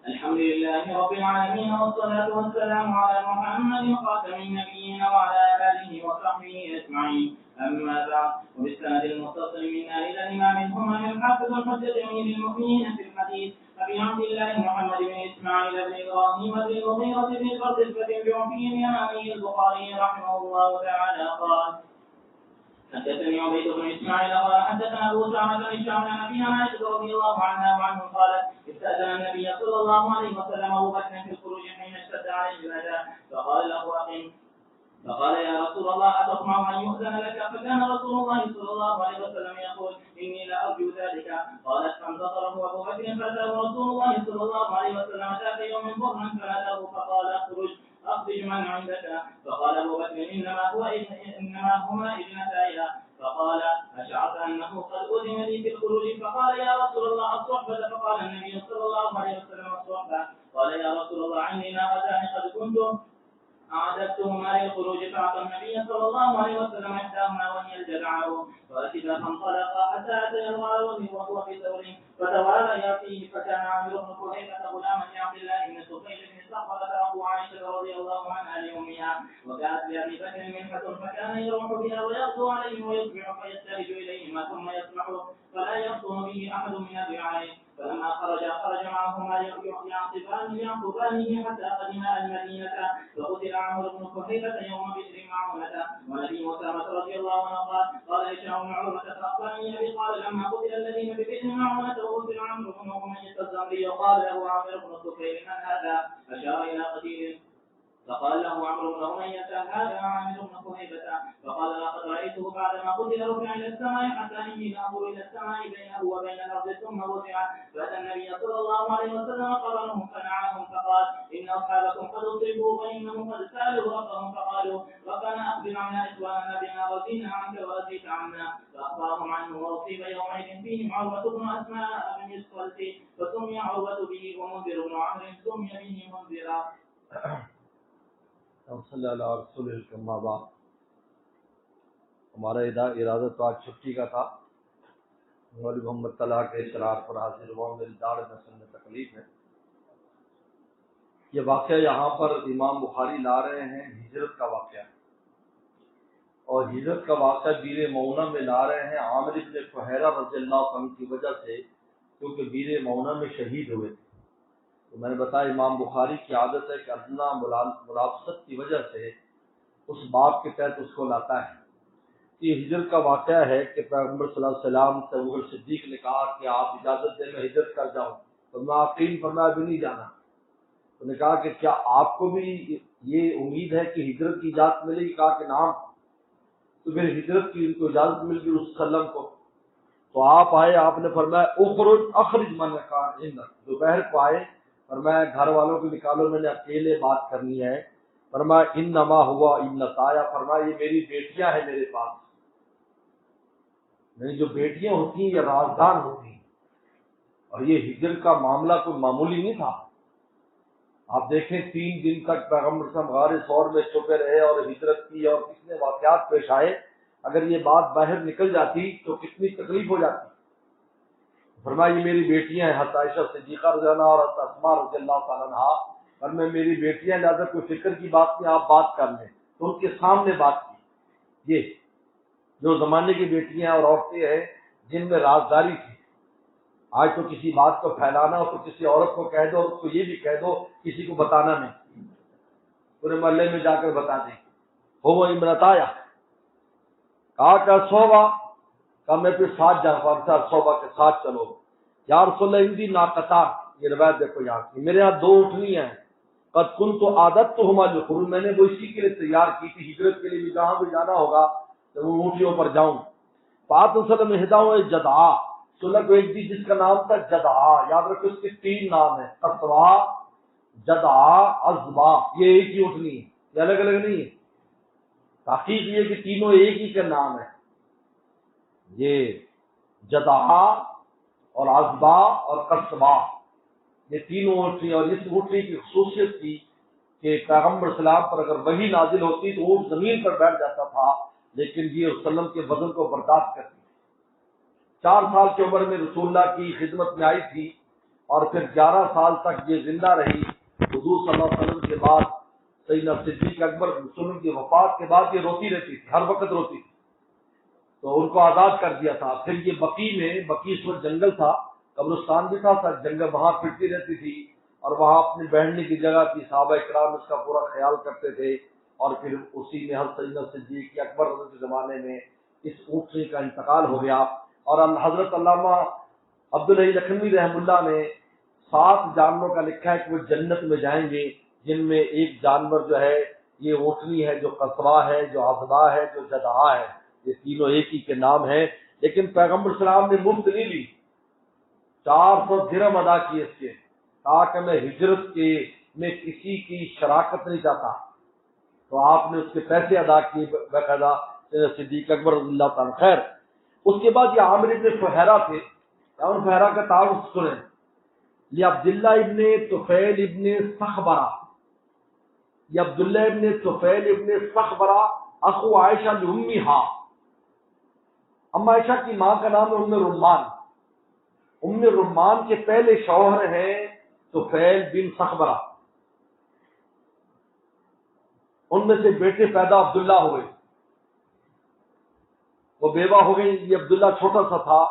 الحمد لله رب العالمين، والصلاة والسلام على محمد خاتم النبيين وعلى آله وصحبه أجمعين. أما بعد، وبالسند المتصل منا إلى الإمام الهمم الحافظ الحجة أمير المؤمنين في الحديث أبي عبد الله محمد بن إسماعيل بن إبراهيم بن المغيرة بن قردفة الجعفي اليمامي البخاري رحمه الله تعالى قال: حدثني عبيد بن اسماعيل قال حدثنا ابو اسامه بن هشام عن ابي عائشه رضي الله عنها وعنه قالت: استاذن النبي صلى الله عليه وسلم ابو بكر في الخروج حين اشتد عليه الاذى، فقال له: اقم. فقال: يا رسول الله، أتطمع أن يؤذن لك؟ فكان رسول الله صلى الله عليه وسلم يقول: إني لأرجو ذلك. قالت: فانتظره أبو بكر فأتاه رسول الله صلى الله عليه وسلم ذات يوم ظهرا فناداه فقال: اخرج من عندك. فقال أبو بكر: إنما هما ابنتاي. فقال: أشعرت أنه قد أذن لي في الخروج؟ فقال: يا رسول الله، الصحبة. فقال النبي صلى الله عليه وسلم: الصحبة. قال: يا رسول الله، عندي ناقتان قد كنت أعددتهما للخروج، فأعطى النبي صلى الله عليه وسلم إحداهما وهي الجذعاء، فركبا فانطلقا حتى أتيا الغار وهو في ثور، فتواليا فيه، فكان عامر بن كهيلة غلاما لعبد الله بن سفيل بن صخرة أخو عائشة رضي الله عنها لأمها، وكانت لأبي بكر منحة، فكان يروح بها ويغدو عليه ويصبح فيسترج إليهما ثم يصبح فلا يفطن به أحد من الرعاية. فلما خرج معهما يعقبانه حتى قدما المدينة، فقتل عمرو بن كهيلة يوم بدر معونة. ونبي مسامة رضي الله عنه قال هشام بن عروة: فأخبرني أبي قال: لما قتل الذين ببدر معونة وقتل عمرو بن أمية الزمري، قال له عامر بن كهيلة: من هذا؟ أشار إلى قتيل، فقال له عمرو بن أمية: هذا عامر بن كهيلة. فقال: لقد رأيته بعدما قتل رفع إلى السماء، حتى إني لأنظر إلى السماء بينه وبين الأرض ثم رفع. فأتى النبي صلى الله عليه وسلم قرنهم فنعاهم، فقال: إن أصحابكم قد أصيبوا وإنهم قد سألوا ربهم فقالوا: ربنا أخبر عنا إخواننا بما رضينا عنك ورضيت عنا. فأخبرهم عنه، وأصيب يومئذ فيهم عروة بن أسماء بن الصلت، فسمي عروة به، ومنذر بن عمرو سمي به منذرا. صلی اللہ علیہ رسول الکریم بعد. ہمارا ارادہ تو آج چھٹی کا تھا، مولوی محمد طلحہ کے اشراف پر حاضر ہوا، میری داڑھ نسل میں تکلیف ہے. یہ واقعہ یہاں پر امام بخاری لا رہے ہیں ہجرت کا واقعہ، اور ہجرت کا واقعہ بیر معونہ میں لا رہے ہیں عامر بن فہیرہ رضی اللہ عنہ کی وجہ سے، کیونکہ بیر معونہ میں شہید ہوئے تھے. تو میں نے بتایا امام بخاری کی عادت ہے کہ ادنا ملابست کی وجہ سے اس باب کے تحت اس کو لاتا ہے. یہ ہجرت کا واقعہ ہے کہ پیغمبر صلی اللہ علیہ وسلم سے ابوبکر صدیق نے کہا کہ آپ اجازت دیں میں ہجرت کر جاؤں، تو ناقین فرمایا بھی نہیں جانا. تو نے کہا کہ کیا آپ کو بھی یہ امید ہے کہ ہجرت کی اجازت ملے گی؟ کہا کہ نعم. تو پھر ہجرت کی ان کو اجازت مل گئی اس وسلم کو. تو آپ آئے، آپ نے فرمایا اخرج من کان عندک. دوپہر کو آئے، فرمایا گھر والوں کو نکالو، میں نے اکیلے بات کرنی ہے. فرمایا انما ہوا ابنتایا، فرمایا یہ میری بیٹیاں ہیں میرے پاس. میری جو بیٹیاں ہوتی ہیں یہ رازدار ہوتی ہیں. اور یہ ہجرت کا معاملہ کوئی معمولی نہیں تھا. آپ دیکھیں 3 دن تک پیغمبر صلی اللہ علیہ وسلم غار ثور میں چھپے رہے اور ہجرت کی، اور کتنے واقعات پیش آئے. اگر یہ بات باہر نکل جاتی تو کتنی تکلیف ہو جاتی. فرمایا یہ میری بیٹیاں ہیں، حضرت عائشہ صدیقہ رضی اللہ عنہا اور حضرت اسماء رضی اللہ تعالیٰ عنہا. اور میں میری بیٹیاں لہٰذا کوئی فکر کی بات نہیں، آپ بات کر لیں. تو ان کے سامنے بات کی. یہ جو زمانے کی بیٹیاں اور عورتیں ہیں جن میں رازداری تھی. آج تو کسی بات کو پھیلانا ہو تو کسی عورت کو کہہ دو، اور اس کو یہ بھی کہہ دو کسی کو بتانا نہیں، پورے محلے میں جا کر بتا دیں. ہو امرتایا، کہا کہ صوبہ، کہا میں پھر ساتھ جا پاتا، صوبہ کے ساتھ چلو. یا رسول اللہ اندی ناقتان، یہ روایت دیکھو یہاں کی، میرے یہاں 2 اونٹنیاں ہیں. قد کنت عادتہما للخروج، میں نے وہ اسی کے لیے تیار کی تھی، ہجرت کے لیے بھی جہاں بھی جانا ہوگا تو وہ اونٹیوں پر جاؤں. فات وسلم ہداؤں جدعا، سلح کو ایک دی جس کا نام تھا جدعا. یاد رکھو اس کے 3 نام ہیں، قصوا، جدعا، عزبا. یہ ایک ہی اونٹنی ہے، یہ الگ الگ نہیں ہے. تحقیق یہ کہ تینوں ایک ہی کا نام ہے. یہ جدعا اور عزبا اور قصبا، یہ تینوں اونٹنی. اور اس اونٹنی کی خصوصیت تھی کہ پیغمبر صلی اللہ علیہ وسلم پر اگر وحی نازل ہوتی تو اونٹ زمین پر بیٹھ جاتا تھا، لیکن یہ وسلم کے وزن کو برداشت کرتی. 4 سال کی عمر میں رسول اللہ کی خدمت میں آئی تھی اور پھر 11 سال تک یہ زندہ رہی. حضور صلی اللہ علیہ وسلم کے بعد سیدنا صدیق اکبر رسول کی وفات کے بعد یہ روتی رہتی تھی، ہر وقت روتی تھی، تو ان کو آزاد کر دیا تھا. پھر یہ بقی اس وقت جنگل تھا، قبرستان بھی تھا، جنگل وہاں پھرتی رہتی تھی اور وہاں اپنی بیٹھنے کی جگہ تھی. صحابہ کرام اس کا پورا خیال کرتے تھے. اور پھر اسی میں حضرت سیدنا صدیق اکبر کے زمانے میں اس اونٹنی کا انتقال ہو گیا. اور حضرت علامہ عبدالحی لکھنوی رحم اللہ نے 7 جانوروں کا لکھا ہے کہ وہ جنت میں جائیں گے، جن میں ایک جانور جو ہے یہ اونٹنی ہے، جو قصبہ ہے، جو عذبہ ہے، جو جدعا ہے. یہ تینوں ایک ہی کے نام ہیں. لیکن پیغمبر صلی اللہ علیہ وسلم نے مفت نہیں لی، 400 درہم ادا کیے اس کے، تاکہ میں ہجرت کے میں کسی کی شراکت نہیں چاہتا، تو آپ نے اس کے پیسے ادا کیے باقاعدہ صدیق اکبر رضی اللہ تعالیٰ. خیر، اس کے بعد یہ عامر ابن فہیرہ تھے. عامر فہیرہ کا تعارف سنیں. یہ عبداللہ ابن طفیل ابن صخبرہ، یہ عبداللہ ابن طفیل ابن صخبرہ اخو عائشہ لامہا. اما عائشہ کی ماں کا نام ہے ام رمان. ام رمان کے پہلے شوہر ہیں طفیل بن صخبرہ. ان میں سے بیٹے پیدا عبداللہ ہوئے، وہ بیوہ ہو گئی. یہ عبداللہ چھوٹا سا تھا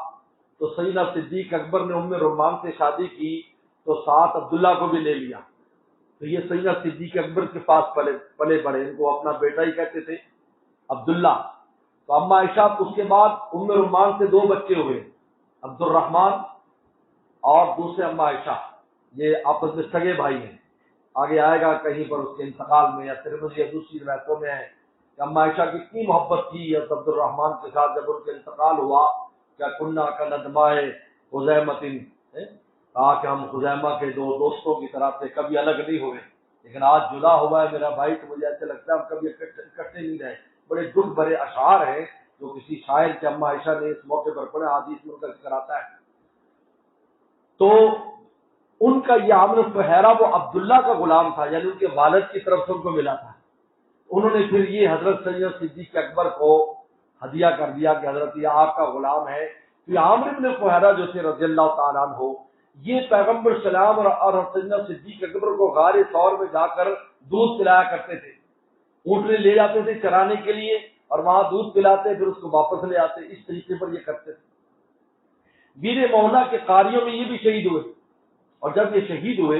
تو سیدنا صدیق اکبر نے ام رمان سے شادی کی تو ساتھ عبداللہ کو بھی لے لیا. تو یہ سیدنا صدیق اکبر کے پاس پلے بڑے، ان کو اپنا بیٹا ہی کہتے تھے عبداللہ. تو اما عائشہ، اس کے بعد ام رمان سے 2 بچے ہوئے، عبد الرحمن اور دوسرے اما عائشہ. یہ آپس میں سگے بھائی ہیں. آگے آئے گا کہیں پر اس کے انتقال میں یا ترمذی یا دوسری روایتوں میں ہے کہ اما عائشہ کی اتنی محبت تھی عبد الرحمن کے ساتھ جب ان کا انتقال ہوا کیا کنہ کا ندمائے خزیمتن، کہا کہ ہم خزیمہ کے 2 دوستوں کی طرح سے کبھی الگ نہیں ہوئے، لیکن آج جدا ہوا ہے میرا بھائی تو مجھے ایسا لگتا ہے ہم کبھی اکٹھے نہیں رہے. بڑے دکھ بھرے اشعار ہیں جو کسی شاعر کے اما عائشہ نے اس موقع پر پڑھے، حدیث میں ان کا ذکر آتا ہے. تو ان کا یہ عامر فہیرہ وہ عبداللہ کا غلام تھا، یعنی ان کے والد کی طرف سے ان کو ملا تھا. انہوں نے پھر یہ حضرت سیدنا صدیق اکبر کو ہدیہ کر دیا کہ حضرت یہ آپ کا غلام ہے. یہ عامر بن فہیرہ جو تھے رضی اللہ تعالیٰ عنہ، یہ پیغمبر سلام اور سیدنا صدیق اکبر کو غار ثور میں جا کر دودھ پلایا کرتے تھے. اونٹنے لے جاتے تھے چرانے کے لیے اور وہاں دودھ پلاتے، پھر اس کو واپس لے آتے. اس طریقے پر یہ کرتے تھے. بیر مونا کے قاریوں میں یہ بھی شہید ہوئے. اور جب یہ شہید ہوئے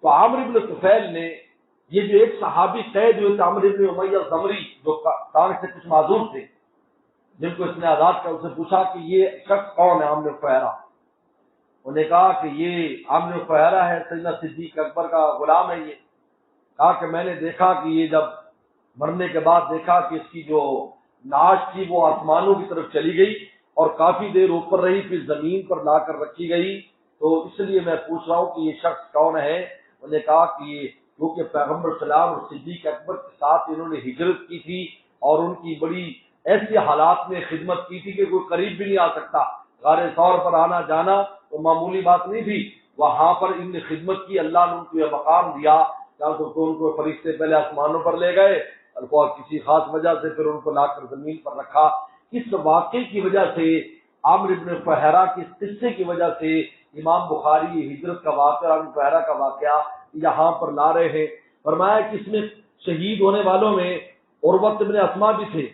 تو عامر بن طفیل نے، یہ جو ایک صحابی قید ہوئے تھے عامر بن امیہ الضمری، جو ٹانگ سے کچھ معذور تھے، جن کو اس نے آزاد کر، اس سے پوچھا کہ یہ شخص کون ہے عامر فہیرہ. انہوں نے کہا کہ یہ عامر فہیرہ ہے، سیدنا صدیق اکبر کا غلام ہے. یہ کہا کہ میں نے دیکھا کہ یہ جب مرنے کے بعد دیکھا کہ اس کی جو ناش تھی وہ آسمانوں کی طرف چلی گئی اور کافی دیر اوپر رہی، پھر زمین پر لا کر رکھی گئی، تو اس لیے میں پوچھ رہا ہوں کہ یہ شخص کون ہے. انہوں نے کہا کہ یہ کیونکہ پیغمبر سلام اور صدیق اکبر کے ساتھ انہوں نے ہجرت کی تھی اور ان کی بڑی ایسی حالات میں خدمت کی تھی کہ کوئی قریب بھی نہیں آ سکتا. غار ثور پر آنا جانا تو معمولی بات نہیں تھی، وہاں پر ان نے خدمت کی. اللہ نے ان کو یہ مقام دیا کہ ان کو فرشتے پہلے آسمانوں پر لے گئے اور کسی خاص وجہ سے پھر ان کو لا کر زمین پر رکھا. اس واقعے کی وجہ سے، عامر بن فہیرہ کے اس قصے کی وجہ سے امام بخاری ہجرت کا واقعہ، عامر فہیرہ کا واقعہ یہاں پر لا رہے ہیں. فرمایا کہ اس میں شہید ہونے والوں میں عروہ بن اسما بھی تھے.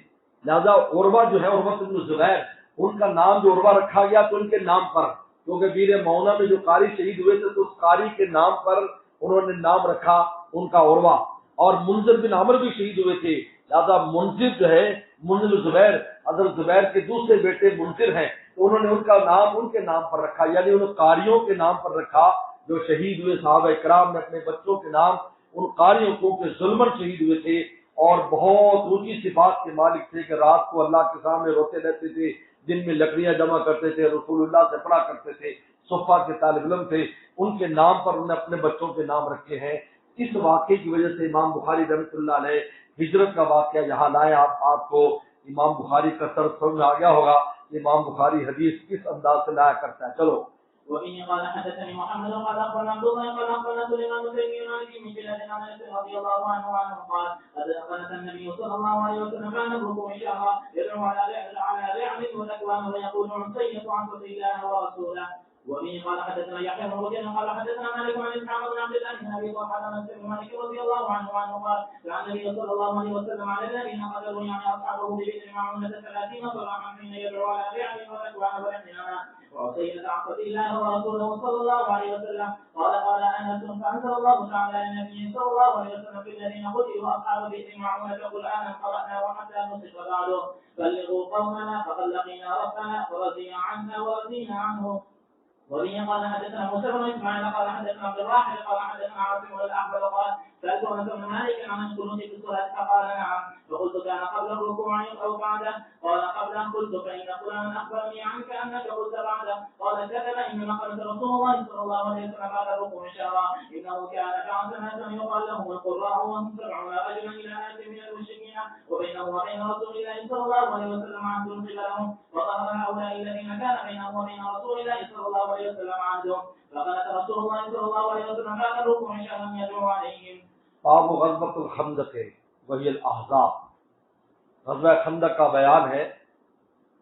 لہذا عروہ جو ہے، عروہ بن زبیر، ان کا نام جو عروہ رکھا گیا تو ان کے نام پر، کیونکہ بیر مونا میں جو قاری شہید ہوئے تھے تو اس قاری کے نام پر انہوں نے نام رکھا ان کا عروہ. اور منذر بن عمر بھی شہید ہوئے تھے، لہذا منذر جو ہے، منذر زبیر، حضرت زبیر کے دوسرے بیٹے منذر ہیں، تو انہوں نے ان کا نام ان کے نام پر رکھا، یعنی انہوں نے قاریوں کے نام پر رکھا جو شہید ہوئے. صحابہ کرام نے اپنے بچوں کے نام ان قاریوں کو کہ ظلمن شہید ہوئے تھے اور بہت اونچی صفات کے مالک تھے کہ رات کو اللہ کے سامنے روتے رہتے تھے، دن میں لکڑیاں جمع کرتے تھے، رسول اللہ سے پڑھا کرتے تھے، صفہ کے طالب علم تھے. ان کے نام پر انہوں نے اپنے بچوں کے نام رکھے ہیں. اس واقعے کی وجہ سے امام بخاری رحمۃ اللہ علیہ ہجرت کا واقعہ یہاں لائے. آپ کو امام بخاری کا طرز سمجھ آ گیا ہوگا امام بخاری حدیث کس انداز سے لایا کرتا ہے. چلو. وإن قال حدثني محمد قال أخبرنا عبد الله قال أخبرنا سليمان بن تيمية عن ابن بلال عن أنس رضي الله عنه قال أدركنا النبي صلى الله عليه وسلم كان الركوع شهرا يدعو على رعل وذكوان ويقول عصية عن الله ورسوله وبه قال حدثنا يحيى بن بكير قال حدثنا مالك عن اسحاق بن عبد الله بن ابي طلحه عن انس بن مالك رضي الله عنه قال كان النبي صلى الله عليه وسلم على الذين قدروا يعني اصحابه ببئر معونه 30 صراحا حين يدعو على بيعه والاكوان والاحيانا وعصية عقد الله ورسوله صلى الله عليه وسلم قال انس فانزل الله تعالى للنبي صلى الله عليه وسلم في الذين قتلوا اصحاب بئر معونه قرانا قرانا وحتى نسخ بعده بلغوا قومنا فقد لقينا ربنا ورضينا عنا ورضينا عنه. وبه قال حدثنا موسى بن اسماعيل قال حدثنا عبد الواحد قال حدثنا عاصم والاحمد قال سالت انس بن مالك عن القنوت في الصلاه فقال نعم فقلت كان قبل الركوع او بعده قال قبله قلت فان فلانا اخبرني عنك انك قلت بعده قال كذب انما قال رسول الله صلى الله عليه وسلم بعد الركوع شهرا انه كان بعث يقال لهم القراء وهم 70 رجلا الى ناس من المشركين وبينه وبين رسول الله صلى الله عليه وسلم عهد قبلهم وظهر هؤلاء الذين كان بينهم وبين رسول الله صلى الله عليه وسلم عهدهم فقال رسول الله صلى الله عليه وسلم بعد الركوع شهرا يدعو عليهم. باب غزوۃ الخندق وہی الاحزاب، غزوہ خندق کا بیان ہے،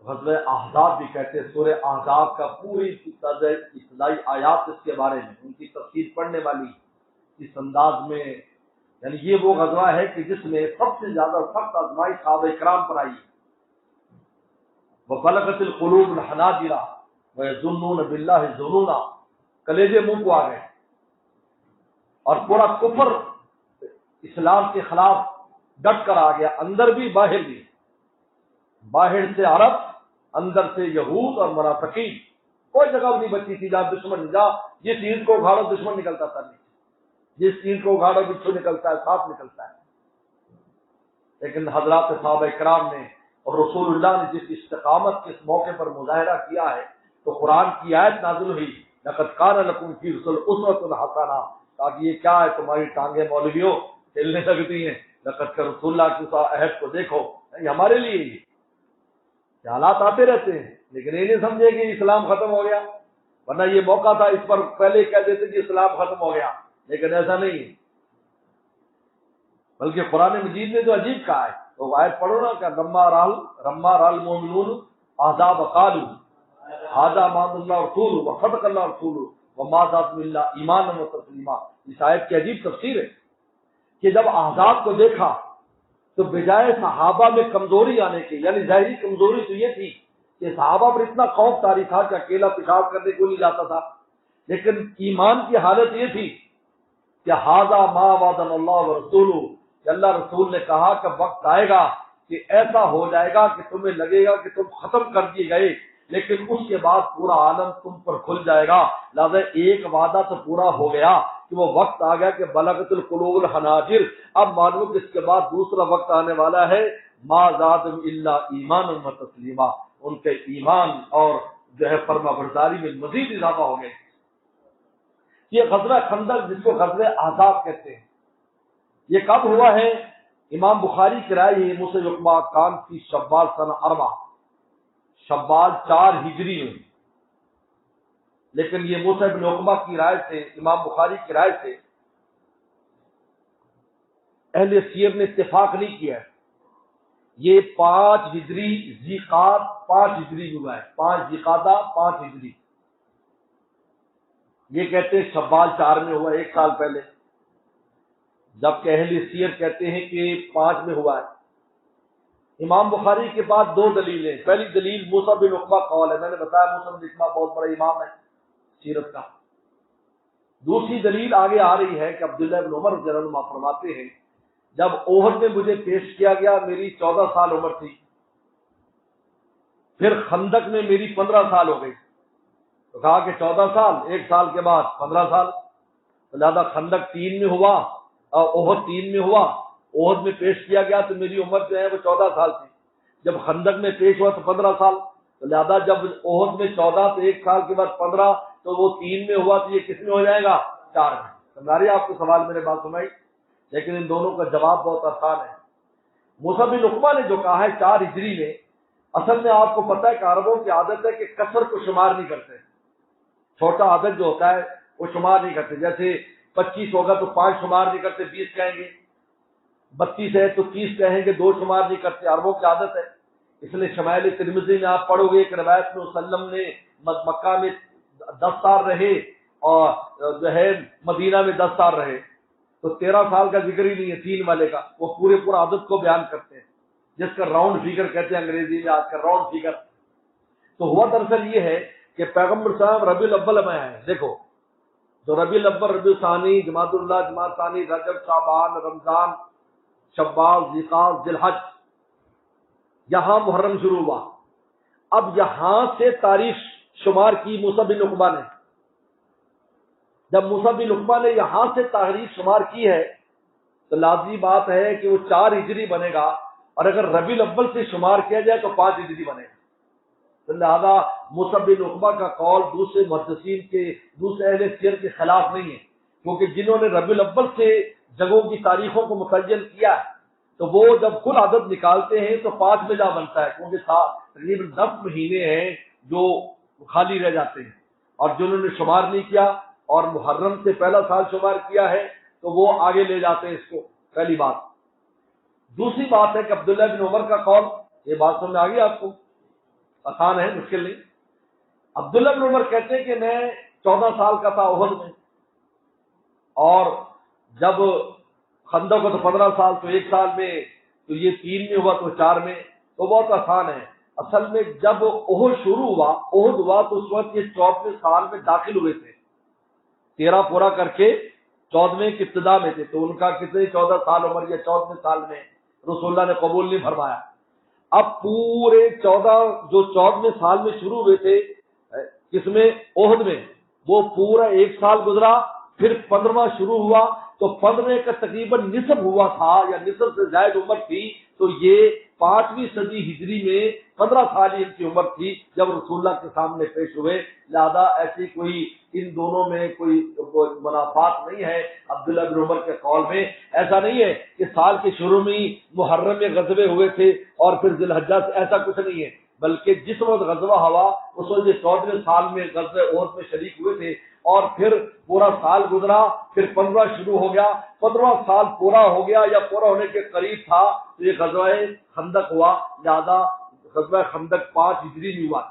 غزوہ احزاب بھی کہتے ہیں۔ سورہ احزاب کا پوری ابتدائی آیات اس کے بارے میں، ان کی تفسیر پڑھنے والی اس انداز میں، یعنی یہ وہ غزوہ ہے کہ جس میں سب سے زیادہ سخت آزمائش صحابہ کرام پر آئی۔ وَبَلَغَتِ الْقُلُوبُ الْحَنَاجِرَ وَيَظُنُّونَ بِاللَّهِ الظُّنُونَ، کلیجے منہ کو آ گئے، اور پورا کفر اسلام کے خلاف ڈٹ کر آ گیا، اندر بھی باہر بھی، باہر سے عرب، اندر سے یہود اور منافقین، کوئی جگہ نہیں بچی تھی جہاں دشمن جا جس اینٹ کو اگاڑو دشمن نکلتا تھا، جس اینٹ کو اگاڑو بچھو نکلتا ہے، سانپ نکلتا ہے۔ لیکن حضرات صحابہ کرام نے اور رسول اللہ نے جس استقامت کے اس موقع پر مظاہرہ کیا ہے، تو قرآن کی آیت نازل ہوئی، لقد کان لکم فی رسول اسوۃ حسنہ، تاکہ یہ کیا ہے تمہاری ٹانگیں مولویوں چلنے لگتی ہیں، لقد کا رسول اللہ کے عہد کو دیکھو، نہیں ہمارے لیے یہ حالات آتے رہتے ہیں، لیکن یہ نہیں سمجھے کہ اسلام ختم ہو گیا، ورنہ یہ موقع تھا اس پر پہلے کہہ دیتے کہ اسلام ختم ہو گیا، لیکن ایسا نہیں ہے۔ بلکہ قرآن مجید نے جو عجیب کہا ہے، تو آیت پڑھو نا کہ رما رال مومنون احزاب قالوا هذا ما اللہ رسول وصدق اللہ رسول وما زادهم الا ایمانا وتسلیما۔ اس آیت کی عجیب تفسیر ہے کہ جب احزاب کو دیکھا تو بجائے صحابہ میں کمزوری آنے کی، یعنی ظاہری کمزوری تو یہ تھی کہ صحابہ پر اتنا خوف طاری تھا کہ اکیلا پیشاب کرنے کو نہیں جاتا تھا، لیکن ایمان کی حالت یہ تھی کہ ھذا ما وعدنا اللہ ورسولہ، کہ اللہ رسول نے کہا کہ وقت آئے گا کہ ایسا ہو جائے گا کہ تمہیں لگے گا کہ تم ختم کر دیے گئے، لیکن اس کے بعد پورا عالم تم پر کھل جائے گا۔ لہذا ایک وعدہ تو پورا ہو گیا کہ وہ وقت آ گیا کہ بلغت القلوب الحناجر، اب معلوم کہ اس کے بعد دوسرا وقت آنے والا ہے، ما زادهم الا ایمانا وتسلیما، ان کے ایمان اور جو ہے فرما برداری میں مزید اضافہ ہو گیا۔ یہ غزوہ خندق جس کو غزوہ احزاب کہتے ہیں، یہ کب ہوا ہے؟ امام بخاری کی رائے ہے موسیٰ یقما کان فی شوال سنہ 4، شوال 4 ہجری میں، لیکن یہ موسیٰ بن عقبہ کی رائے سے، امام بخاری کی رائے سے اہل سیر نے اتفاق نہیں کیا ہے۔ یہ 5 ہجری ذیقعدہ 5 ہجری ہوا ہے، 5 ذیقعدہ 5 ہجری، یہ کہتے ہیں شوال 4 میں ہوا، 1 سال پہلے، جبکہ اہل سیر کہتے ہیں کہ 5 میں ہوا ہے۔ امام بخاری کے بعد 2 دلیلیں، پہلی دلیل موسیٰ بن عقبہ قول ہے، میں نے بتایا موسیٰ بن عقبہ بہت بڑا امام ہے سیرت کا۔ دوسری دلیل آگے آ رہی ہے کہ عبداللہ بن عمر رضی اللہ عنہ فرماتے ہیں جب احد میں مجھے پیش کیا گیا میری 14 سال عمر تھی، پھر خندق میں میری 15 سال ہو گئی، تو کہا کہ 14 سال 1 سال کے بعد 15 سال، تو لہذا خندق 3 میں ہوا اور احد 3 میں ہوا، احد میں پیش کیا گیا تو میری عمر جو ہے وہ 14 سال تھی، جب خندق میں پیش ہوا تو 15 سال، تو لہذا جب احد میں 14 تو 1 سال کے بعد 15 تو وہ 3 میں ہوا، تو یہ کس میں ہو جائے گا؟ 4 میں۔ سمجھ آپ کو سوال میں نے بات سنائی، لیکن ان دونوں کا جواب بہت آسان ہے۔ موسیٰ بن عقبہ نے جو کہا ہے 4 ہجری میں، اصل میں آپ کو پتہ ہے کہ عربوں کی عادت ہے کہ کسر کو شمار نہیں کرتے، چھوٹا عدد جو ہوتا ہے وہ شمار نہیں کرتے، جیسے 25 ہوگا تو 5 شمار نہیں کرتے، 20 کہیں گے، 32 ہے تو 30 کہیں گے، 2 شمار نہیں کرتے، عربوں کی عادت ہے۔ اس لیے شمائل ترمذی میں آپ پڑھو گے ایک روایت میں وسلم نے مکہ میں 10 سال رہے اور جو ہے مدینہ میں 10 سال رہے تو 13 سال کا ذکر ہی نہیں ہے 3 والے کا، وہ پورا عدد کو بیان کرتے ہیں جس کا راؤنڈ فگر کہتے ہیں انگریزی میں آج کا راؤنڈ فگر۔ تو ہوا دراصل یہ ہے کہ پیغمبر صاحب ربیع الاول میں آئے ہیں۔ دیکھو تو ربیع الاول، ربیع ثانی، جمادی اللہ، جمادی ثانی، رجب، شعبان، رمضان، شوال، ذوالقعدہ، ذی الحج، یہاں محرم شروع ہوا۔ اب یہاں سے تاریخ شمار کی موسیٰ بن عقبہ نے۔ جب موسیٰ بن عقبہ نے یہاں سے تاریخ شمار کی ہے تو لازمی بات ہے کہ وہ 4 ہجری بنے گا، اور اگر ربیع الاول سے شمار کیا جائے تو 5 ہجری بنے گا۔ تو لہذا موسیٰ بن عقبہ کا قول دوسرے محدثین کے، دوسرے اہل سیر کے خلاف نہیں ہے، کیونکہ جنہوں نے ربیع الاول سے جگہوں کی تاریخوں کو متعین کیا ہے تو وہ جب کل عدد نکالتے ہیں تو 5 میں جا بنتا ہے، کیونکہ تقریباً 10 مہینے ہیں جو خالی رہ جاتے ہیں، اور جنہوں نے شمار نہیں کیا اور محرم سے پہلا سال شمار کیا ہے تو وہ آگے لے جاتے ہیں اس کو، پہلی بات۔ دوسری بات ہے کہ عبداللہ بن عمر کا قول، یہ بات سمجھ آ گئی آپ کو؟ آسان ہے، مشکل نہیں۔ عبداللہ بن عمر کہتے ہیں کہ میں 14 سال کا تھا احد میں، اور جب خندق کو تو 15 سال، تو 1 سال میں، تو یہ 3 میں ہوا تو 4 میں، تو بہت آسان ہے۔ اصل میں جب احد شروع ہوا، احد ہوا تو اس وقت یہ 14ویں سال میں داخل ہوئے تھے، 13 پورا کر کے 14ویں کی ابتدا میں تھے، تو ان کا کتنے 14 سال عمر یا 14ویں سال میں رسول اللہ نے قبول نہیں فرمایا۔ اب پورے 14ویں سال میں شروع ہوئے تھے، کس میں؟ احد میں، وہ پورا 1 سال گزرا، پھر 15واں شروع ہوا، تو 15ویں کا تقریباً نصف ہوا تھا یا نصف سے زائد عمر تھی، تو یہ 5ویں صدی ہجری میں 15 سال ہی ان کی عمر تھی جب رسول اللہ کے سامنے پیش ہوئے۔ لہذا ایسی کوئی ان دونوں میں کوئی منافات نہیں ہے عبداللہ بن عمر کے قول میں۔ ایسا نہیں ہے کہ سال کے شروع میں ہی محرم میں غزوے ہوئے تھے اور پھر ذی الحجہ سے، ایسا کچھ نہیں ہے، بلکہ جس وقت غزوہ ہوا اس وقت 14ویں سال میں غزوہ احد میں شریک ہوئے تھے، اور پھر پورا سال گزرا، پھر 15واں شروع ہو گیا، 15واں سال پورا ہو گیا یا پورا ہونے کے قریب تھا تو یہ غزوہ خندق ہوا۔ لہذا غزوہ خندق 5 ہجری میں ہوا۔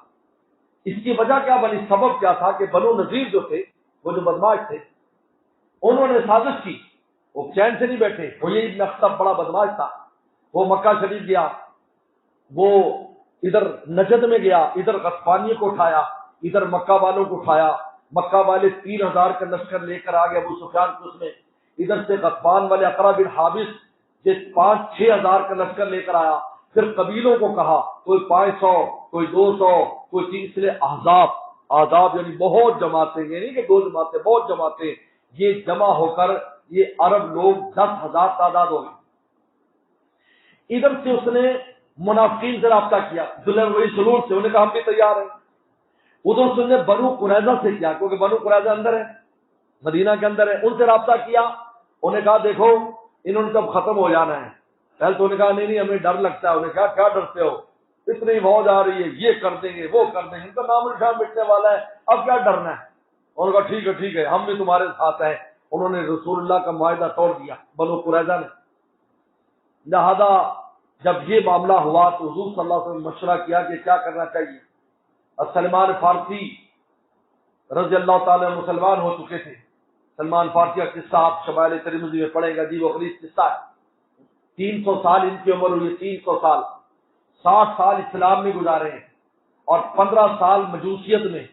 اس کی وجہ کیا بنی؟ سبب کیا تھا کہ بنو نذیر جو تھے، وہ جو بدماش تھے، انہوں نے سازش کی، وہ چین سے نہیں بیٹھے۔ وہ یہ ابن اخطب بڑا بدماش تھا، وہ مکہ شریف گیا، وہ ادھر نجد میں گیا، ادھر غطفانیوں کو اٹھایا، ادھر مکہ والوں کو اٹھایا، مکہ والے 3000 کا لشکر لے کر آ گئے ابو سفیان کو، اس میں ادھر سے غطفان والے اقرا بن حابس سے 5-6 ہزار کا لشکر لے کر آیا، پھر قبیلوں کو کہا، کوئی 500، کوئی 200، کوئی 3، اس لیے احزاب یعنی بہت جماعتیں، یعنی کہ 2 جماعتیں، بہت جماعتیں، یہ جمع ہو کر یہ عرب لوگ 10,000 تعداد ہو گئی۔ ادھر سے اس نے منافقین سے رابطہ کیا، وہی سلول سے، انہوں نے کہا ہم بھی تیار ہیں۔ ادھر سے نے بنو قریظہ سے کیا، کیونکہ بنو قریظہ اندر ہے، مدینہ کے اندر ہے، ان سے رابطہ کیا، انہوں نے کہا دیکھو انہوں نے تب ختم ہو جانا ہے۔ پہلے تو انہوں نے کہا نہیں ہمیں ڈر لگتا ہے، انہوں نے کہا کیا ڈرتے ہو، اتنی فوج آ رہی ہے، یہ کر دیں گے، وہ کر دیں گے، ان کا نام نشان مٹنے والا ہے، اب کیا ڈرنا ہے۔ انہوں نے کہا ٹھیک ہے ہم بھی تمہارے ساتھ ہیں۔ انہوں نے رسول اللہ کا معاہدہ توڑ دیا بنو قریظہ نے۔ لہذا جب یہ معاملہ ہوا تو حضور صلی اللہ علیہ وسلم نے مشورہ کیا کہ کیا کرنا چاہیے۔ سلمان فارسی رضی اللہ تعالیٰ مسلمان ہو چکے تھے۔ سلمان فارسی کا قصہ آپ شمائل ترمذی میں پڑھیں گے، عجیب و غریب قصہ ہے۔ 300 سال ان کی عمر ہوئی، 300 سال، 60 سال اسلام میں گزارے ہیں، اور 15 سال مجوسیت میں،